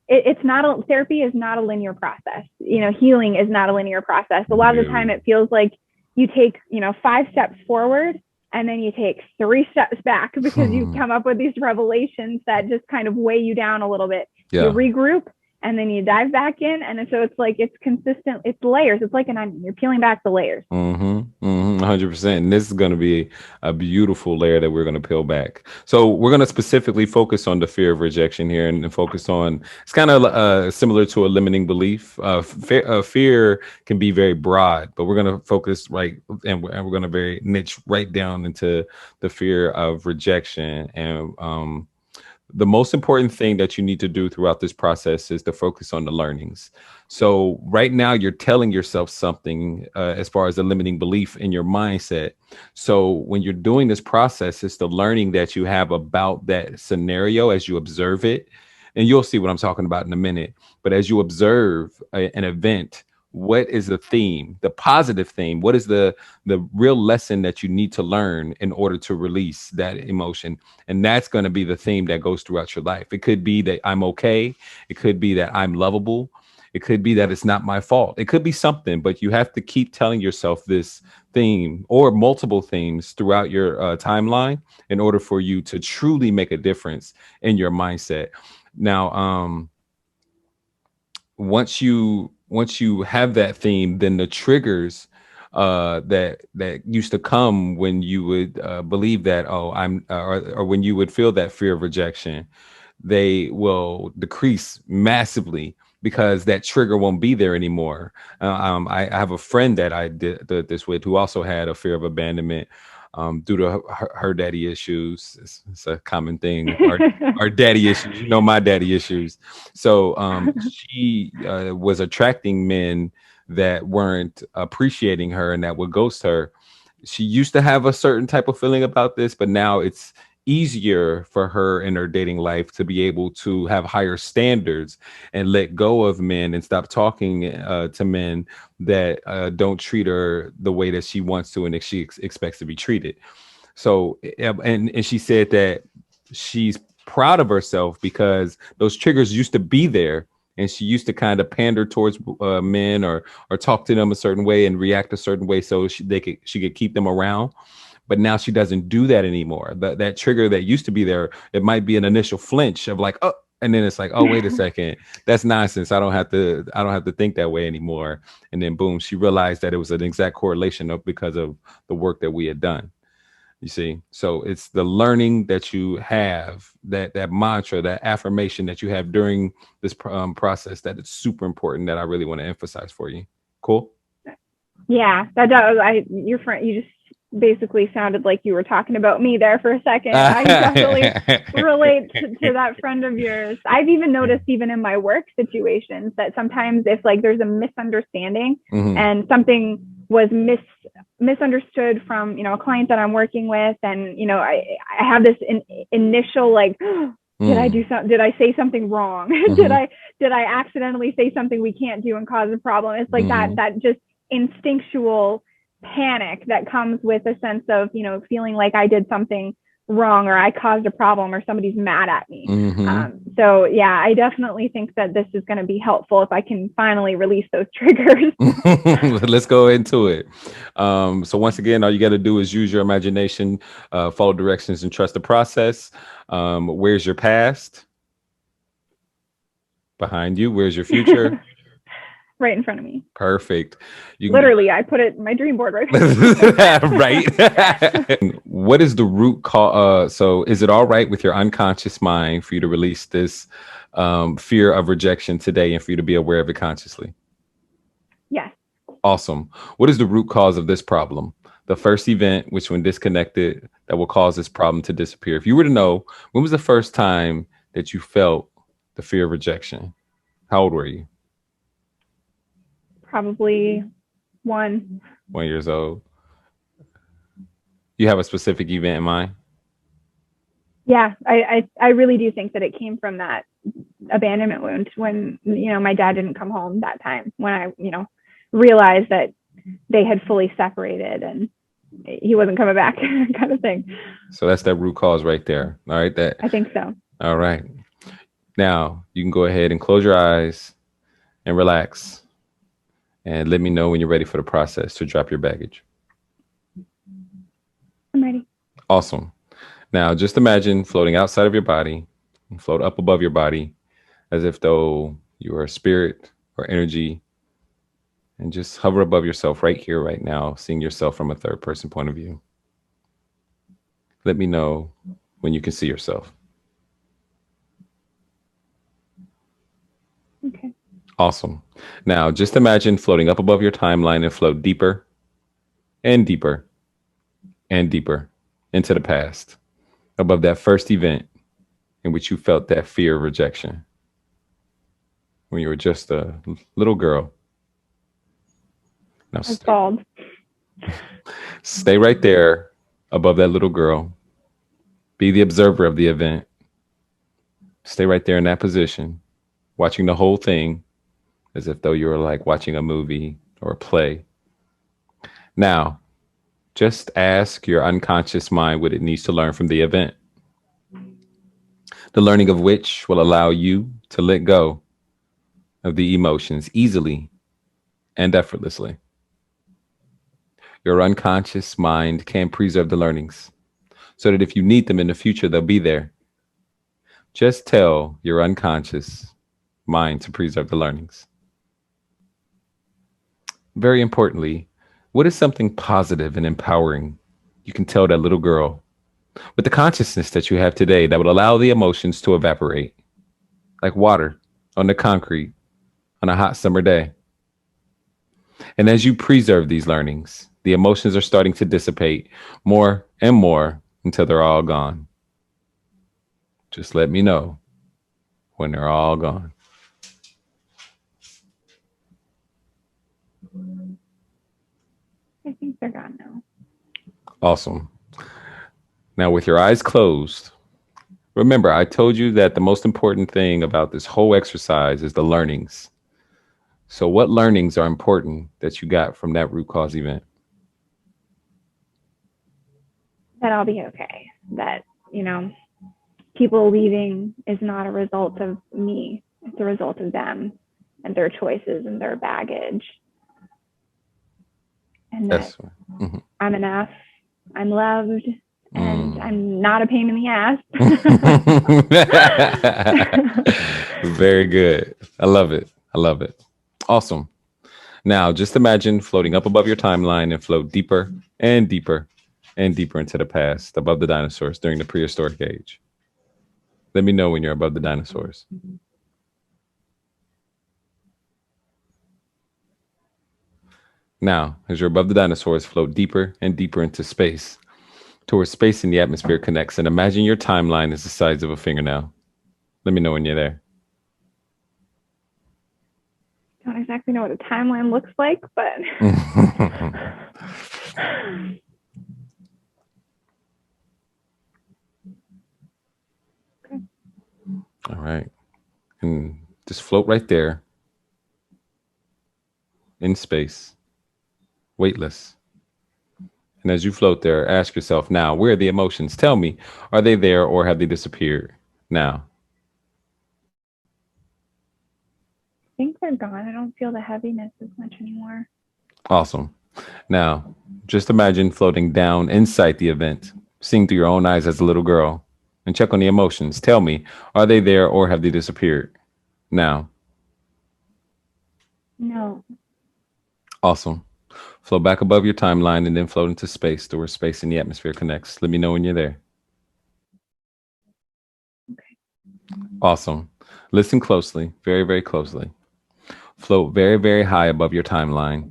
[SPEAKER 2] it's not therapy is not a linear process. Healing is not a linear process. A lot of the time it feels like you take, 5 steps forward and then you take 3 steps back because you come up with these revelations that just kind of weigh you down a little bit. You regroup and then you dive back in. And so it's like, it's consistent. It's layers. It's like an onion. You're peeling back the layers.
[SPEAKER 1] 100%. And this is going to be a beautiful layer that we're going to peel back. So we're going to specifically focus on the fear of rejection here and focus on, it's kind of similar to a limiting belief. Fear can be very broad, but we're going to focus and we're going to very niche right down into the fear of rejection. And the most important thing that you need to do throughout this process is to focus on the learnings. So right now you're telling yourself something as far as the limiting belief in your mindset. So when you're doing this process, it's the learning that you have about that scenario as you observe it. And you'll see what I'm talking about in a minute. But as you observe an event, what is the theme, the positive theme? What is the real lesson that you need to learn in order to release that emotion? And that's going to be the theme that goes throughout your life. It could be that I'm okay. It could be that I'm lovable. It could be that it's not my fault. It could be something, but you have to keep telling yourself this theme or multiple themes throughout your timeline in order for you to truly make a difference in your mindset. Now, once you have that theme, then the triggers that used to come when you would believe that, oh, I'm or when you would feel that fear of rejection, they will decrease massively because that trigger won't be there anymore. I have a friend that I did this with who also had a fear of abandonment due to her daddy issues. It's a common thing. Our daddy issues, my daddy issues. So she was attracting men that weren't appreciating her and that would ghost her. She used to have a certain type of feeling about this, but now it's easier for her in her dating life to be able to have higher standards and let go of men and stop talking to men that don't treat her the way that she wants to and that she expects to be treated. So, and she said that she's proud of herself because those triggers used to be there, and she used to kind of pander towards men or talk to them a certain way and react a certain way so she could keep them around. But now she doesn't do that anymore. That trigger that used to be there, it might be an initial flinch of like, oh, and then it's like, oh, wait a second, that's nonsense. I don't have to think that way anymore. And then boom, she realized that it was an exact correlation because of the work that we had done. You see, so it's the learning that you have, that mantra, that affirmation that you have during this process that is super important, that I really want to emphasize for you. Cool.
[SPEAKER 2] Yeah, that does. Your friend, you just basically sounded like you were talking about me there for a second. I definitely relate to that friend of yours. I've even noticed, even in my work situations, that sometimes if like there's a misunderstanding and something was misunderstood from a client that I'm working with, and I have this initial like, did I say something wrong? did I accidentally say something we can't do and cause a problem? It's like that just instinctual panic that comes with a sense of feeling like I did something wrong or I caused a problem or somebody's mad at me. So yeah, I definitely think that this is going to be helpful if I can finally release those triggers.
[SPEAKER 1] Let's go into it. So once again, all you got to do is use your imagination, follow directions, and trust the process. Where's your past? Behind you. Where's your future?
[SPEAKER 2] right in front of me.
[SPEAKER 1] Perfect.
[SPEAKER 2] Literally, I put it in my dream board right there.
[SPEAKER 1] Right. What is the root cause? So is it all right with your unconscious mind for you to release this fear of rejection today and for you to be aware of it consciously?
[SPEAKER 2] Yes.
[SPEAKER 1] Awesome. What is the root cause of this problem? The first event, which when disconnected, that will cause this problem to disappear. If you were to know, when was the first time that you felt the fear of rejection? How old were you?
[SPEAKER 2] Probably 1.
[SPEAKER 1] 1 years old. You have a specific event in mind?
[SPEAKER 2] Yeah, I really do think that it came from that abandonment wound when, my dad didn't come home that time, when I, realized that they had fully separated and he wasn't coming back kind of thing.
[SPEAKER 1] So that's that root cause right there. All right.
[SPEAKER 2] I think so.
[SPEAKER 1] All right. Now you can go ahead and close your eyes and relax and let me know when you're ready for the process to drop your baggage.
[SPEAKER 2] I'm ready.
[SPEAKER 1] Awesome. Now just imagine floating outside of your body and float up above your body as if though you are a spirit or energy, and just hover above yourself right here, right now, seeing yourself from a third person point of view. Let me know when you can see yourself.
[SPEAKER 2] Okay.
[SPEAKER 1] Awesome. Now just imagine floating up above your timeline and float deeper and deeper and deeper into the past, above that first event in which you felt that fear of rejection when you were just a little girl. Now stay right there above that little girl. Be the observer of the event. Stay right there in that position, watching the whole thing as if though you were like watching a movie or a play. Now, just ask your unconscious mind what it needs to learn from the event, the learning of which will allow you to let go of the emotions easily and effortlessly. Your unconscious mind can preserve the learnings so that if you need them in the future, they'll be there. Just tell your unconscious mind to preserve the learnings. Very importantly, what is something positive and empowering you can tell that little girl with the consciousness that you have today that would allow the emotions to evaporate like water on the concrete on a hot summer day? And as you preserve these learnings, the emotions are starting to dissipate more and more until they're all gone. Just let me know when they're all gone.
[SPEAKER 2] I think they're gone now.
[SPEAKER 1] Awesome. Now, with your eyes closed, remember, I told you that the most important thing about this whole exercise is the learnings. So what learnings are important that you got from that root cause event?
[SPEAKER 2] That I'll be okay. That, people leaving is not a result of me. It's a result of them and their choices and their baggage. And that I'm enough, I'm loved, and I'm not a pain in the ass.
[SPEAKER 1] Very good. I love it. I love it. Awesome. Now, just imagine floating up above your timeline and float deeper and deeper and deeper into the past, above the dinosaurs during the prehistoric age. Let me know when you're above the dinosaurs. Now, as you're above the dinosaurs, float deeper and deeper into space, towards space and the atmosphere connects. And imagine your timeline is the size of a fingernail. Let me know when you're there.
[SPEAKER 2] Don't exactly know what a timeline looks like, but
[SPEAKER 1] okay. All right. And just float right there in space, weightless. And as you float there, ask yourself now, where are the emotions? Tell me, are they there or have they disappeared now?
[SPEAKER 2] I think they're gone. I don't feel the heaviness as much anymore.
[SPEAKER 1] Awesome. Now, just imagine floating down inside the event, seeing through your own eyes as a little girl, and check on the emotions. Tell me, are they there or have they disappeared now?
[SPEAKER 2] No.
[SPEAKER 1] Awesome. Float back above your timeline and then float into space to where space and the atmosphere connects. Let me know when you're there. Awesome. Listen closely, very, very closely. Float very, very high above your timeline,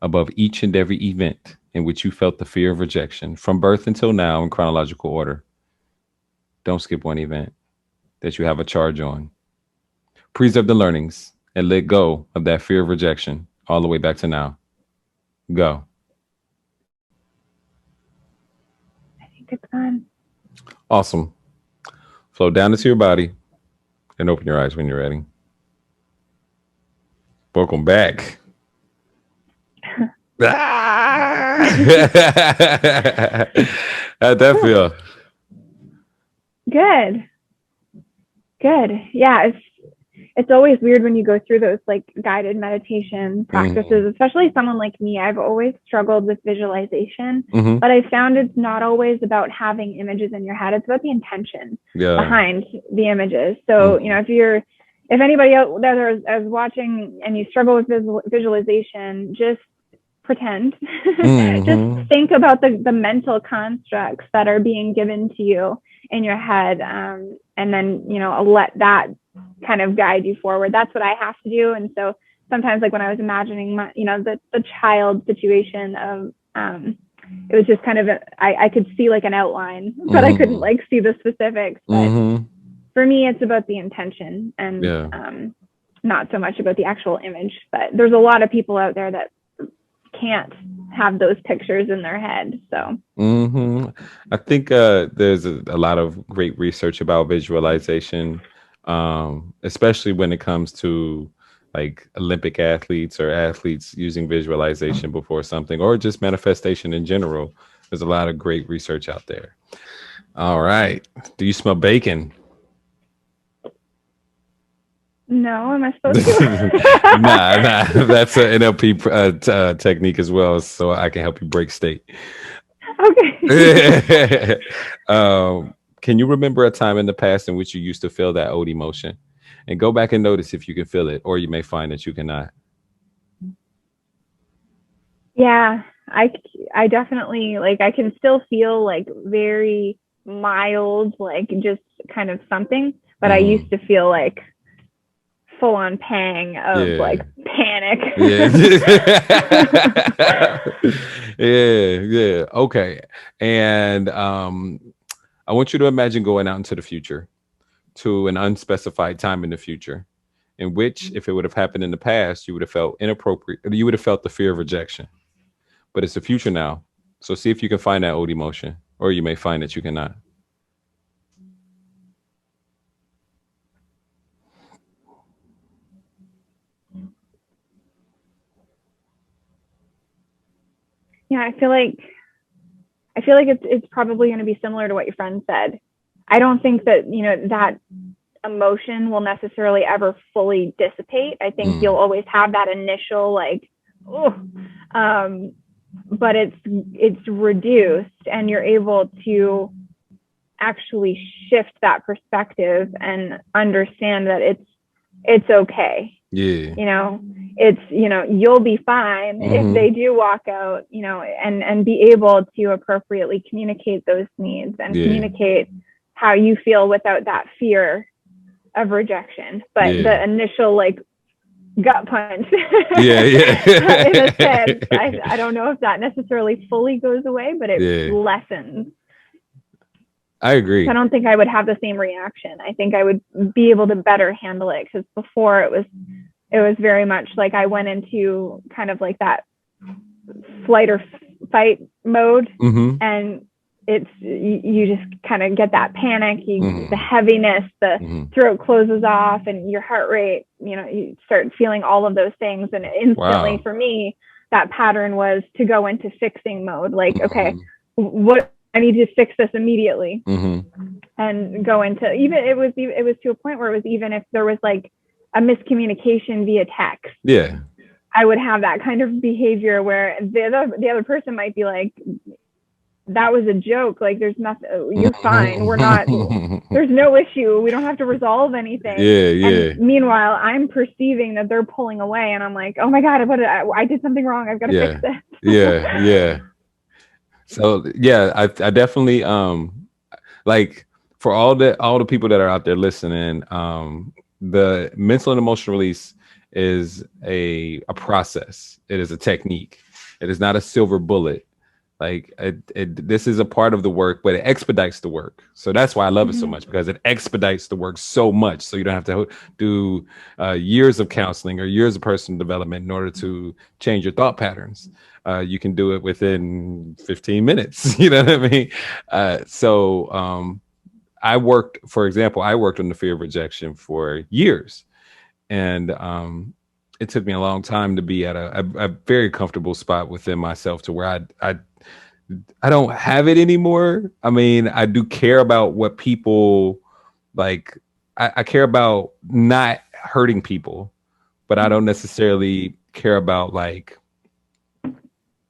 [SPEAKER 1] above each and every event in which you felt the fear of rejection from birth until now in chronological order. Don't skip one event that you have a charge on. Preserve the learnings and let go of that fear of rejection all the way back to now. Go.
[SPEAKER 2] I think it's gone.
[SPEAKER 1] Awesome. Float down into your body and open your eyes when you're ready. Welcome back. How'd that feel?
[SPEAKER 2] Good. Yeah, it's always weird when you go through those like guided meditation practices, especially someone like me. I've always struggled with visualization, but I found it's not always about having images in your head. It's about the intention behind the images. So, if anybody out there is watching and you struggle with visualization, just pretend. Just think about the mental constructs that are being given to you in your head, and then let that kind of guide you forward. That's what I have to do. And so sometimes, like when I was imagining my, the child situation of it was just kind of I could see like an outline, but I couldn't like see the specifics. But for me, it's about the intention and not so much about the actual image. But there's a lot of people out there that can't have those pictures in their head. So
[SPEAKER 1] I think there's a lot of great research about visualization, especially when it comes to like Olympic athletes or athletes using visualization before something, or just manifestation in general. There's a lot of great research out there. All right. Do you smell bacon?
[SPEAKER 2] No, am I supposed to?
[SPEAKER 1] Nah. That's an NLP technique as well, so I can help you break state.
[SPEAKER 2] Okay.
[SPEAKER 1] Can you remember a time in the past in which you used to feel that old emotion? And go back and notice if you can feel it, or you may find that you cannot.
[SPEAKER 2] Yeah, I definitely like I can still feel like very mild, like just kind of something, but I used to feel like full on pang of like panic.
[SPEAKER 1] Yeah. Okay. And I want you to imagine going out into the future to an unspecified time in the future in which, if it would have happened in the past, you would have felt inappropriate, you would have felt the fear of rejection. But it's the future now. So see if you can find that old emotion, or you may find that you cannot.
[SPEAKER 2] Yeah, I feel like it's probably going to be similar to what your friend said. I don't think that, that emotion will necessarily ever fully dissipate. I think you'll always have that initial like, but it's reduced, and you're able to actually shift that perspective and understand that it's okay.
[SPEAKER 1] Yeah.
[SPEAKER 2] It's, you'll be fine if they do walk out, and be able to appropriately communicate those needs and communicate how you feel without that fear of rejection. But the initial like gut punch in a sense, I don't know if that necessarily fully goes away, but it lessens.
[SPEAKER 1] I agree.
[SPEAKER 2] So I don't think I would have the same reaction. I think I would be able to better handle it, because before it was very much like I went into kind of like that flight or fight mode, and it's you just kind of get that panic, the heaviness, the throat closes off, and your heart rate, you start feeling all of those things, and instantly for me that pattern was to go into fixing mode, like okay, what I need to fix this immediately, and go into it was to a point where it was, even if there was like a miscommunication via text, I would have that kind of behavior where the other person might be like, that was a joke. Like, there's nothing, you're fine. We're not, there's no issue. We don't have to resolve anything.
[SPEAKER 1] Yeah, yeah.
[SPEAKER 2] And meanwhile, I'm perceiving that they're pulling away, and I'm like, oh my God, I did something wrong. I've got to fix this.
[SPEAKER 1] Yeah, yeah. So yeah, I definitely like, for all the people that are out there listening, the mental and emotional release is a process. It is a technique. It is not a silver bullet. Like, this is a part of the work, but it expedites the work. So that's why I love it so much, because it expedites the work so much. So you don't have to do years of counseling or years of personal development in order to change your thought patterns. You can do it within 15 minutes. You know what I mean? I worked on the fear of rejection for years. And it took me a long time to be at a very comfortable spot within myself, to where I don't have it anymore. I mean, I do care about what people like. I care about not hurting people, but I don't necessarily care about like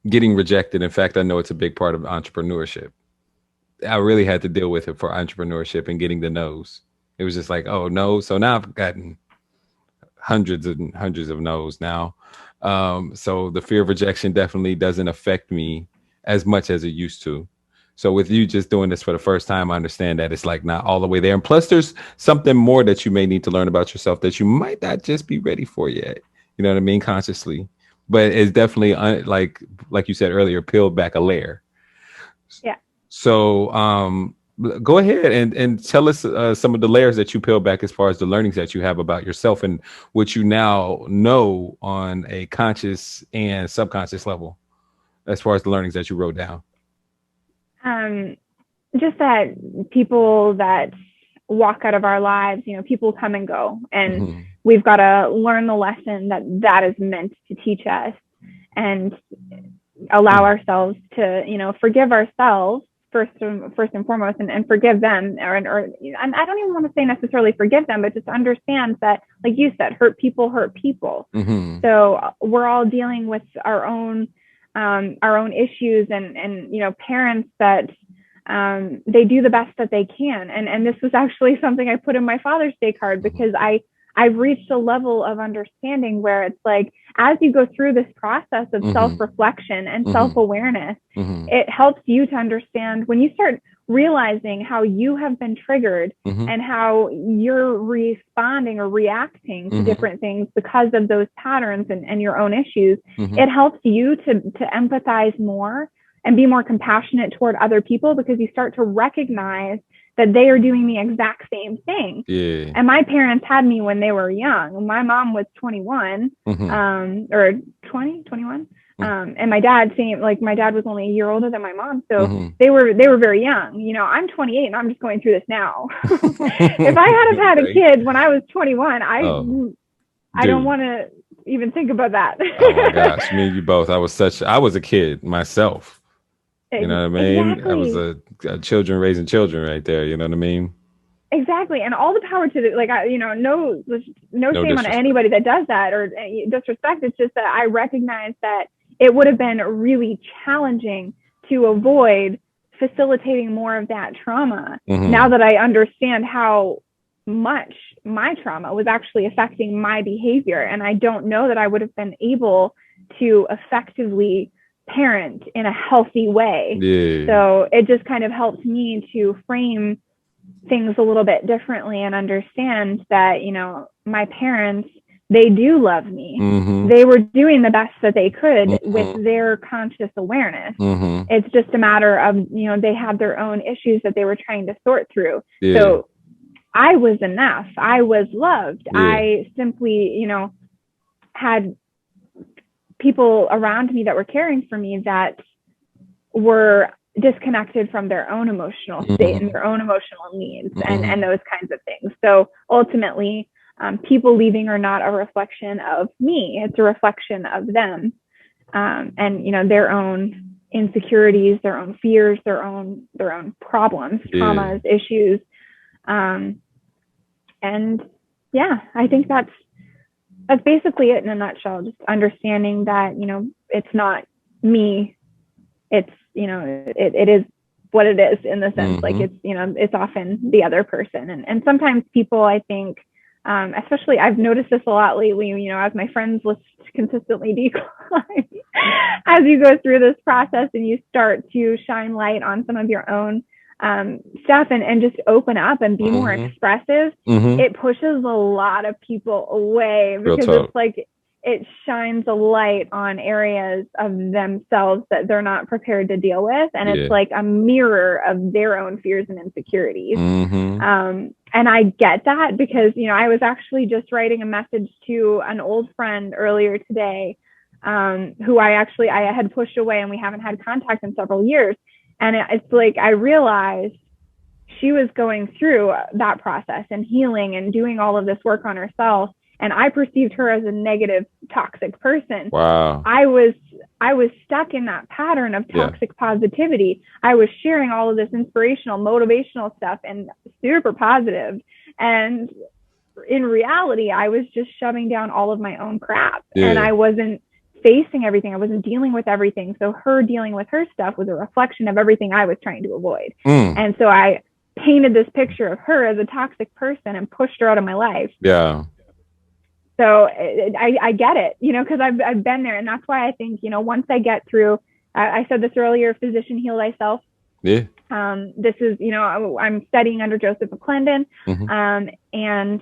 [SPEAKER 1] getting rejected. In fact, I know it's a big part of entrepreneurship. I really had to deal with it for entrepreneurship and getting the no's. It was just like, oh no. So now I've gotten hundreds and hundreds of no's now. So the fear of rejection definitely doesn't affect me as much as it used to. So with you just doing this for the first time, I understand that it's like not all the way there. And plus, there's something more that you may need to learn about yourself that you might not just be ready for yet. You know what I mean? Consciously. But it's definitely like you said earlier, peeled back a layer.
[SPEAKER 2] Yeah.
[SPEAKER 1] So go ahead and tell us some of the layers that you peel back as far as the learnings that you have about yourself and what you now know on a conscious and subconscious level, as far as the learnings that you wrote down.
[SPEAKER 2] Just that people that walk out of our lives, people come and go, and we've got to learn the lesson that is meant to teach us, and allow ourselves to, forgive ourselves first and foremost, and forgive them, or I don't even want to say necessarily forgive them, but just understand that, like you said, hurt people. So we're all dealing with our own issues, and parents that they do the best that they can, and this was actually something I put in my Father's Day card, because I've reached a level of understanding where it's like, as you go through this process of self-reflection and self-awareness, it helps you to understand, when you start realizing how you have been triggered and how you're responding or reacting to different things because of those patterns and your own issues, it helps you to empathize more and be more compassionate toward other people, because you start to recognize that they are doing the exact same thing.
[SPEAKER 1] Yeah.
[SPEAKER 2] And my parents had me when they were young. My mom was 21, or 21. And my dad, my dad was only a year older than my mom. So they were very young. I'm 28 and I'm just going through this now. If I had a kid when I was 21, I don't want to even think about that.
[SPEAKER 1] Oh my gosh, me and you both. I was a kid myself. You know what I mean?
[SPEAKER 2] Exactly.
[SPEAKER 1] I was a children raising children right there. You know what I mean?
[SPEAKER 2] Exactly. And all the power to no shame on anybody that does that or disrespect. It's just that I recognize that it would have been really challenging to avoid facilitating more of that trauma. Now that I understand how much my trauma was actually affecting my behavior, and I don't know that I would have been able to effectively parent in a healthy way.
[SPEAKER 1] Yeah.
[SPEAKER 2] So it just kind of helps me to frame things a little bit differently and understand that, my parents, they do love me. They were doing the best that they could with their conscious awareness. It's just a matter of, they had their own issues that they were trying to sort through.
[SPEAKER 1] Yeah.
[SPEAKER 2] So I was enough. I was loved.
[SPEAKER 1] Yeah.
[SPEAKER 2] I simply, had people around me that were caring for me that were disconnected from their own emotional state and their own emotional needs and those kinds of things. So ultimately, people leaving are not a reflection of me. It's a reflection of them, and their own insecurities, their own fears, their own problems, traumas, issues, and yeah, I think that's basically it in a nutshell. Just understanding that it's not me. it's, it is what it is in the sense, like it's, it's often the other person. And sometimes people, I think, especially I've noticed this a lot lately, as my friends list consistently decline, as you go through this process and you start to shine light on some of your own stuff and just open up and be more expressive, it pushes a lot of people away because it's like it shines a light on areas of themselves that they're not prepared to deal with. And it's like a mirror of their own fears and insecurities. And I get that because, I was actually just writing a message to an old friend earlier today, who I had pushed away and we haven't had contact in several years. And it's like, I realized she was going through that process and healing and doing all of this work on herself. And I perceived her as a negative, toxic person.
[SPEAKER 1] Wow.
[SPEAKER 2] I was stuck in that pattern of toxic positivity. I was sharing all of this inspirational, motivational stuff and super positive. And in reality, I was just shoving down all of my own crap. And I wasn't facing everything. I wasn't dealing with everything. So her dealing with her stuff was a reflection of everything I was trying to avoid. And so I painted this picture of her as a toxic person and pushed her out of my life.
[SPEAKER 1] Yeah.
[SPEAKER 2] So I get it, because I've been there. And that's why I think, once I get through, I said this earlier, physician heal thyself.
[SPEAKER 1] Yeah.
[SPEAKER 2] This is, I'm studying under Joseph McClendon. And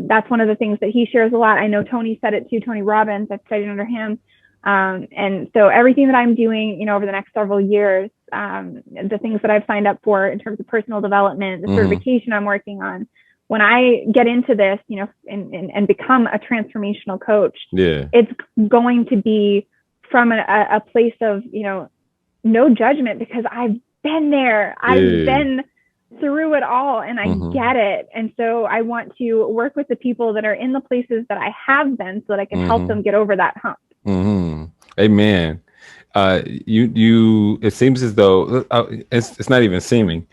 [SPEAKER 2] that's one of the things that he shares a lot. I know Tony said it too, Tony Robbins. I've studied under him. And so everything that I'm doing, over the next several years, the things that I've signed up for in terms of personal development, the certification I'm working on, when I get into this, and become a transformational coach, it's going to be from a place of, no judgment, because I've been there. I've been through it all and I get it. And so I want to work with the people that are in the places that I have been so that I can help them get over that hump.
[SPEAKER 1] Amen. It seems as though it's not even seeming.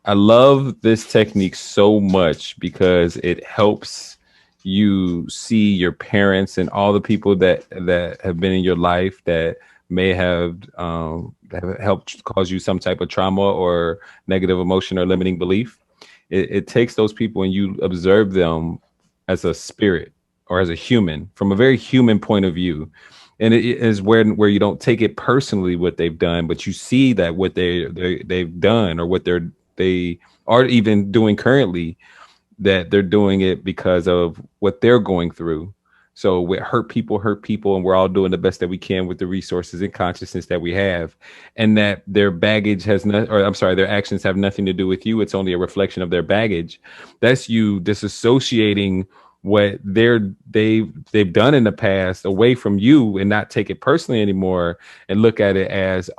[SPEAKER 1] I love this technique so much because it helps you see your parents and all the people that have been in your life that may have helped cause you some type of trauma or negative emotion or limiting belief. It takes those people and you observe them as a spirit or as a human from a very human point of view. And it is where you don't take it personally what they've done, but you see that what they've done or what they are even doing currently, that they're doing it because of what they're going through. So we hurt people, and we're all doing the best that we can with the resources and consciousness that we have, and that their baggage their actions have nothing to do with you. It's only a reflection of their baggage. That's you disassociating what they've done in the past away from you and not take it personally anymore and look at it as,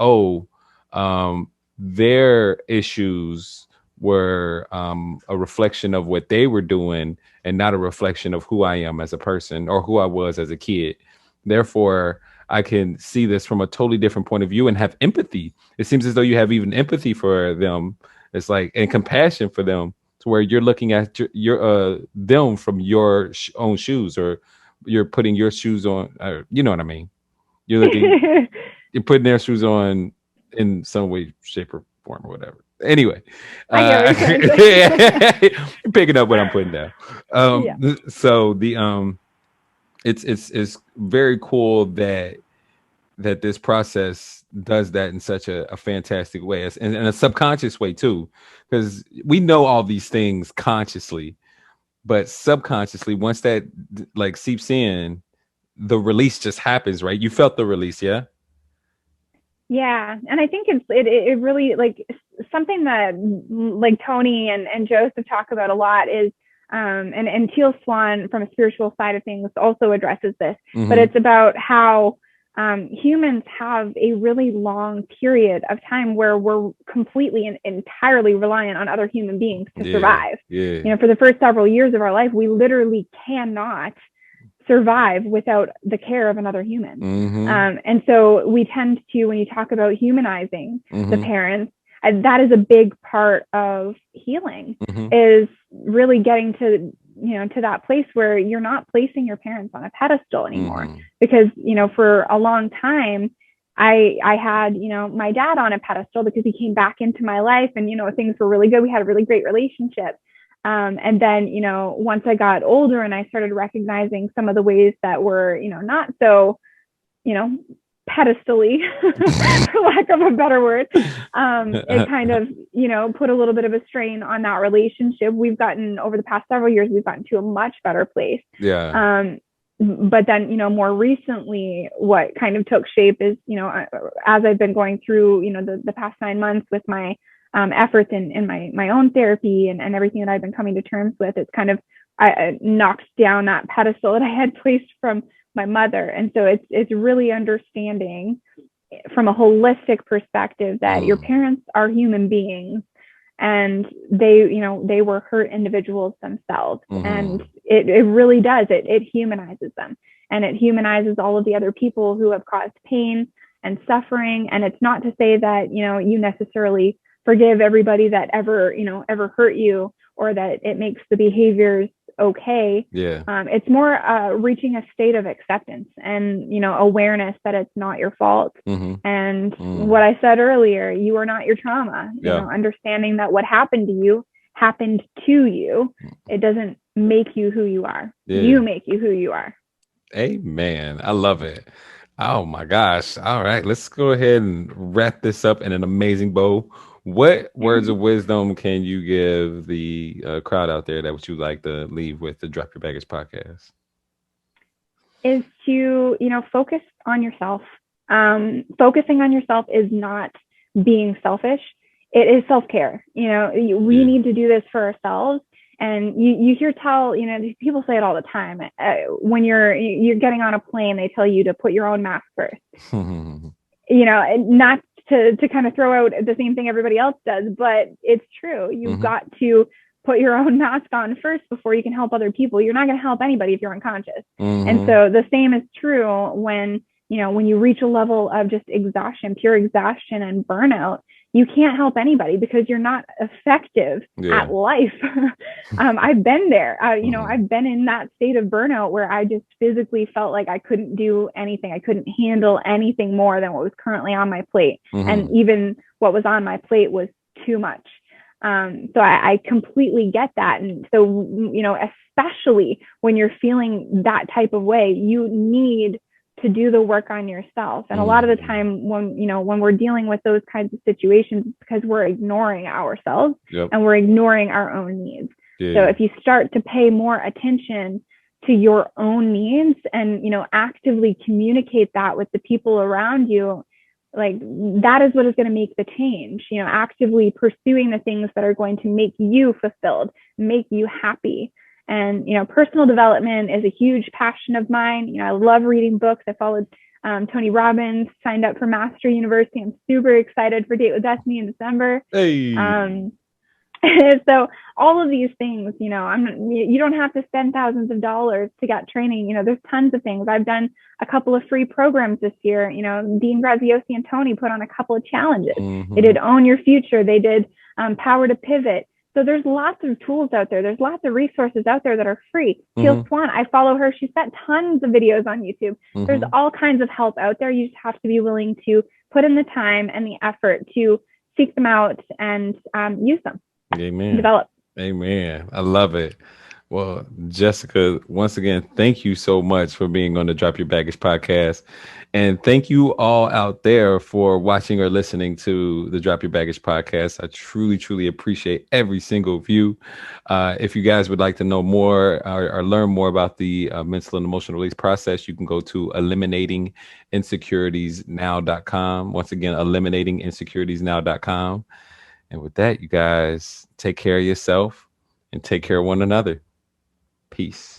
[SPEAKER 1] their issues were a reflection of what they were doing and not a reflection of who I am as a person or who I was as a kid. Therefore, I can see this from a totally different point of view and have empathy. It seems as though you have even empathy for them. It's like, and compassion for them, to where you're looking at your them from your own shoes, or you're putting your shoes on, you know what I mean? You're looking, you're putting their shoes on in some way, shape, or form, or whatever. Anyway, you're picking up what I'm putting down. So it's very cool that this process does that in such a fantastic way, and in a subconscious way too, because we know all these things consciously, but subconsciously, once that like seeps in, the release just happens, right? You felt the release, yeah.
[SPEAKER 2] Yeah. And I think it really, like, something that like Tony and Joseph talk about a lot is, and Teal Swan from a spiritual side of things also addresses this, but it's about how humans have a really long period of time where we're completely and entirely reliant on other human beings to survive. For the first several years of our life, we literally cannot survive without the care of another human. And so we tend to, when you talk about humanizing the parents, that is a big part of healing, is really getting to, to that place where you're not placing your parents on a pedestal anymore. Because, for a long time, I had, my dad on a pedestal because he came back into my life and, things were really good. We had a really great relationship. And then, once I got older and I started recognizing some of the ways that were, not so, pedestally, for lack of a better word, it kind of, put a little bit of a strain on that relationship. We've gotten, over the past several years, we've gotten to a much better place.
[SPEAKER 1] Yeah.
[SPEAKER 2] But then, more recently, what kind of took shape is, as I've been going through, the past 9 months with my efforts in my own therapy and everything that I've been coming to terms with, it's kind of I knocked down that pedestal that I had placed from my mother. And so it's really understanding from a holistic perspective that your parents are human beings and they were hurt individuals themselves. And it really does. It humanizes them, and it humanizes all of the other people who have caused pain and suffering. And it's not to say that, you necessarily forgive everybody that ever hurt you, or that it makes the behaviors okay.
[SPEAKER 1] Yeah.
[SPEAKER 2] It's more reaching a state of acceptance and, awareness that it's not your fault. And what I said earlier, you are not your trauma. Understanding that what happened to you happened to you. It doesn't make you who you are. You make you who you are.
[SPEAKER 1] Amen. I love it. Oh my gosh. All right, let's go ahead and wrap this up in an amazing bow. What words of wisdom can you give the crowd out there that would you like to leave with the Drop Your Baggage podcast?
[SPEAKER 2] Is to, focus on yourself. Focusing on yourself is not being selfish. It is self-care. We need to do this for ourselves. And you hear people say it all the time. When you're getting on a plane, they tell you to put your own mask first. Not to kind of throw out the same thing everybody else does, but it's true. You've got to put your own mask on first before you can help other people. You're not going to help anybody if you're unconscious. And so the same is true when you reach a level of just exhaustion, pure exhaustion and burnout. You can't help anybody because you're not effective at life. I've been there. I've been in that state of burnout where I just physically felt like I couldn't do anything. I couldn't handle anything more than what was currently on my plate. And even what was on my plate was too much. So I completely get that. And so, especially when you're feeling that type of way, you need to do the work on yourself. And a lot of the time when we're dealing with those kinds of situations, it's because we're ignoring ourselves and we're ignoring our own needs. So if you start to pay more attention to your own needs and, actively communicate that with the people around you, like that is what is going to make the change, actively pursuing the things that are going to make you fulfilled, make you happy. And, personal development is a huge passion of mine. I love reading books. I followed Tony Robbins, signed up for Master University. I'm super excited for Date with Destiny in December.
[SPEAKER 1] Hey.
[SPEAKER 2] So all of these things, you don't have to spend thousands of dollars to get training. There's tons of things. I've done a couple of free programs this year. Dean Graziosi and Tony put on a couple of challenges. They did Own Your Future. They did Power to Pivot. So there's lots of tools out there. There's lots of resources out there that are free. Teal Swan, I follow her. She's got tons of videos on YouTube. There's all kinds of help out there. You just have to be willing to put in the time and the effort to seek them out and use them.
[SPEAKER 1] Amen.
[SPEAKER 2] Develop.
[SPEAKER 1] Amen. I love it. Well, Jessica, once again, thank you so much for being on the Drop Your Baggage podcast. And thank you all out there for watching or listening to the Drop Your Baggage podcast. I truly, truly appreciate every single view. If you guys would like to know more or learn more about the mental and emotional release process, you can go to eliminatinginsecuritiesnow.com. Once again, eliminatinginsecuritiesnow.com. And with that, you guys take care of yourself and take care of one another. Peace.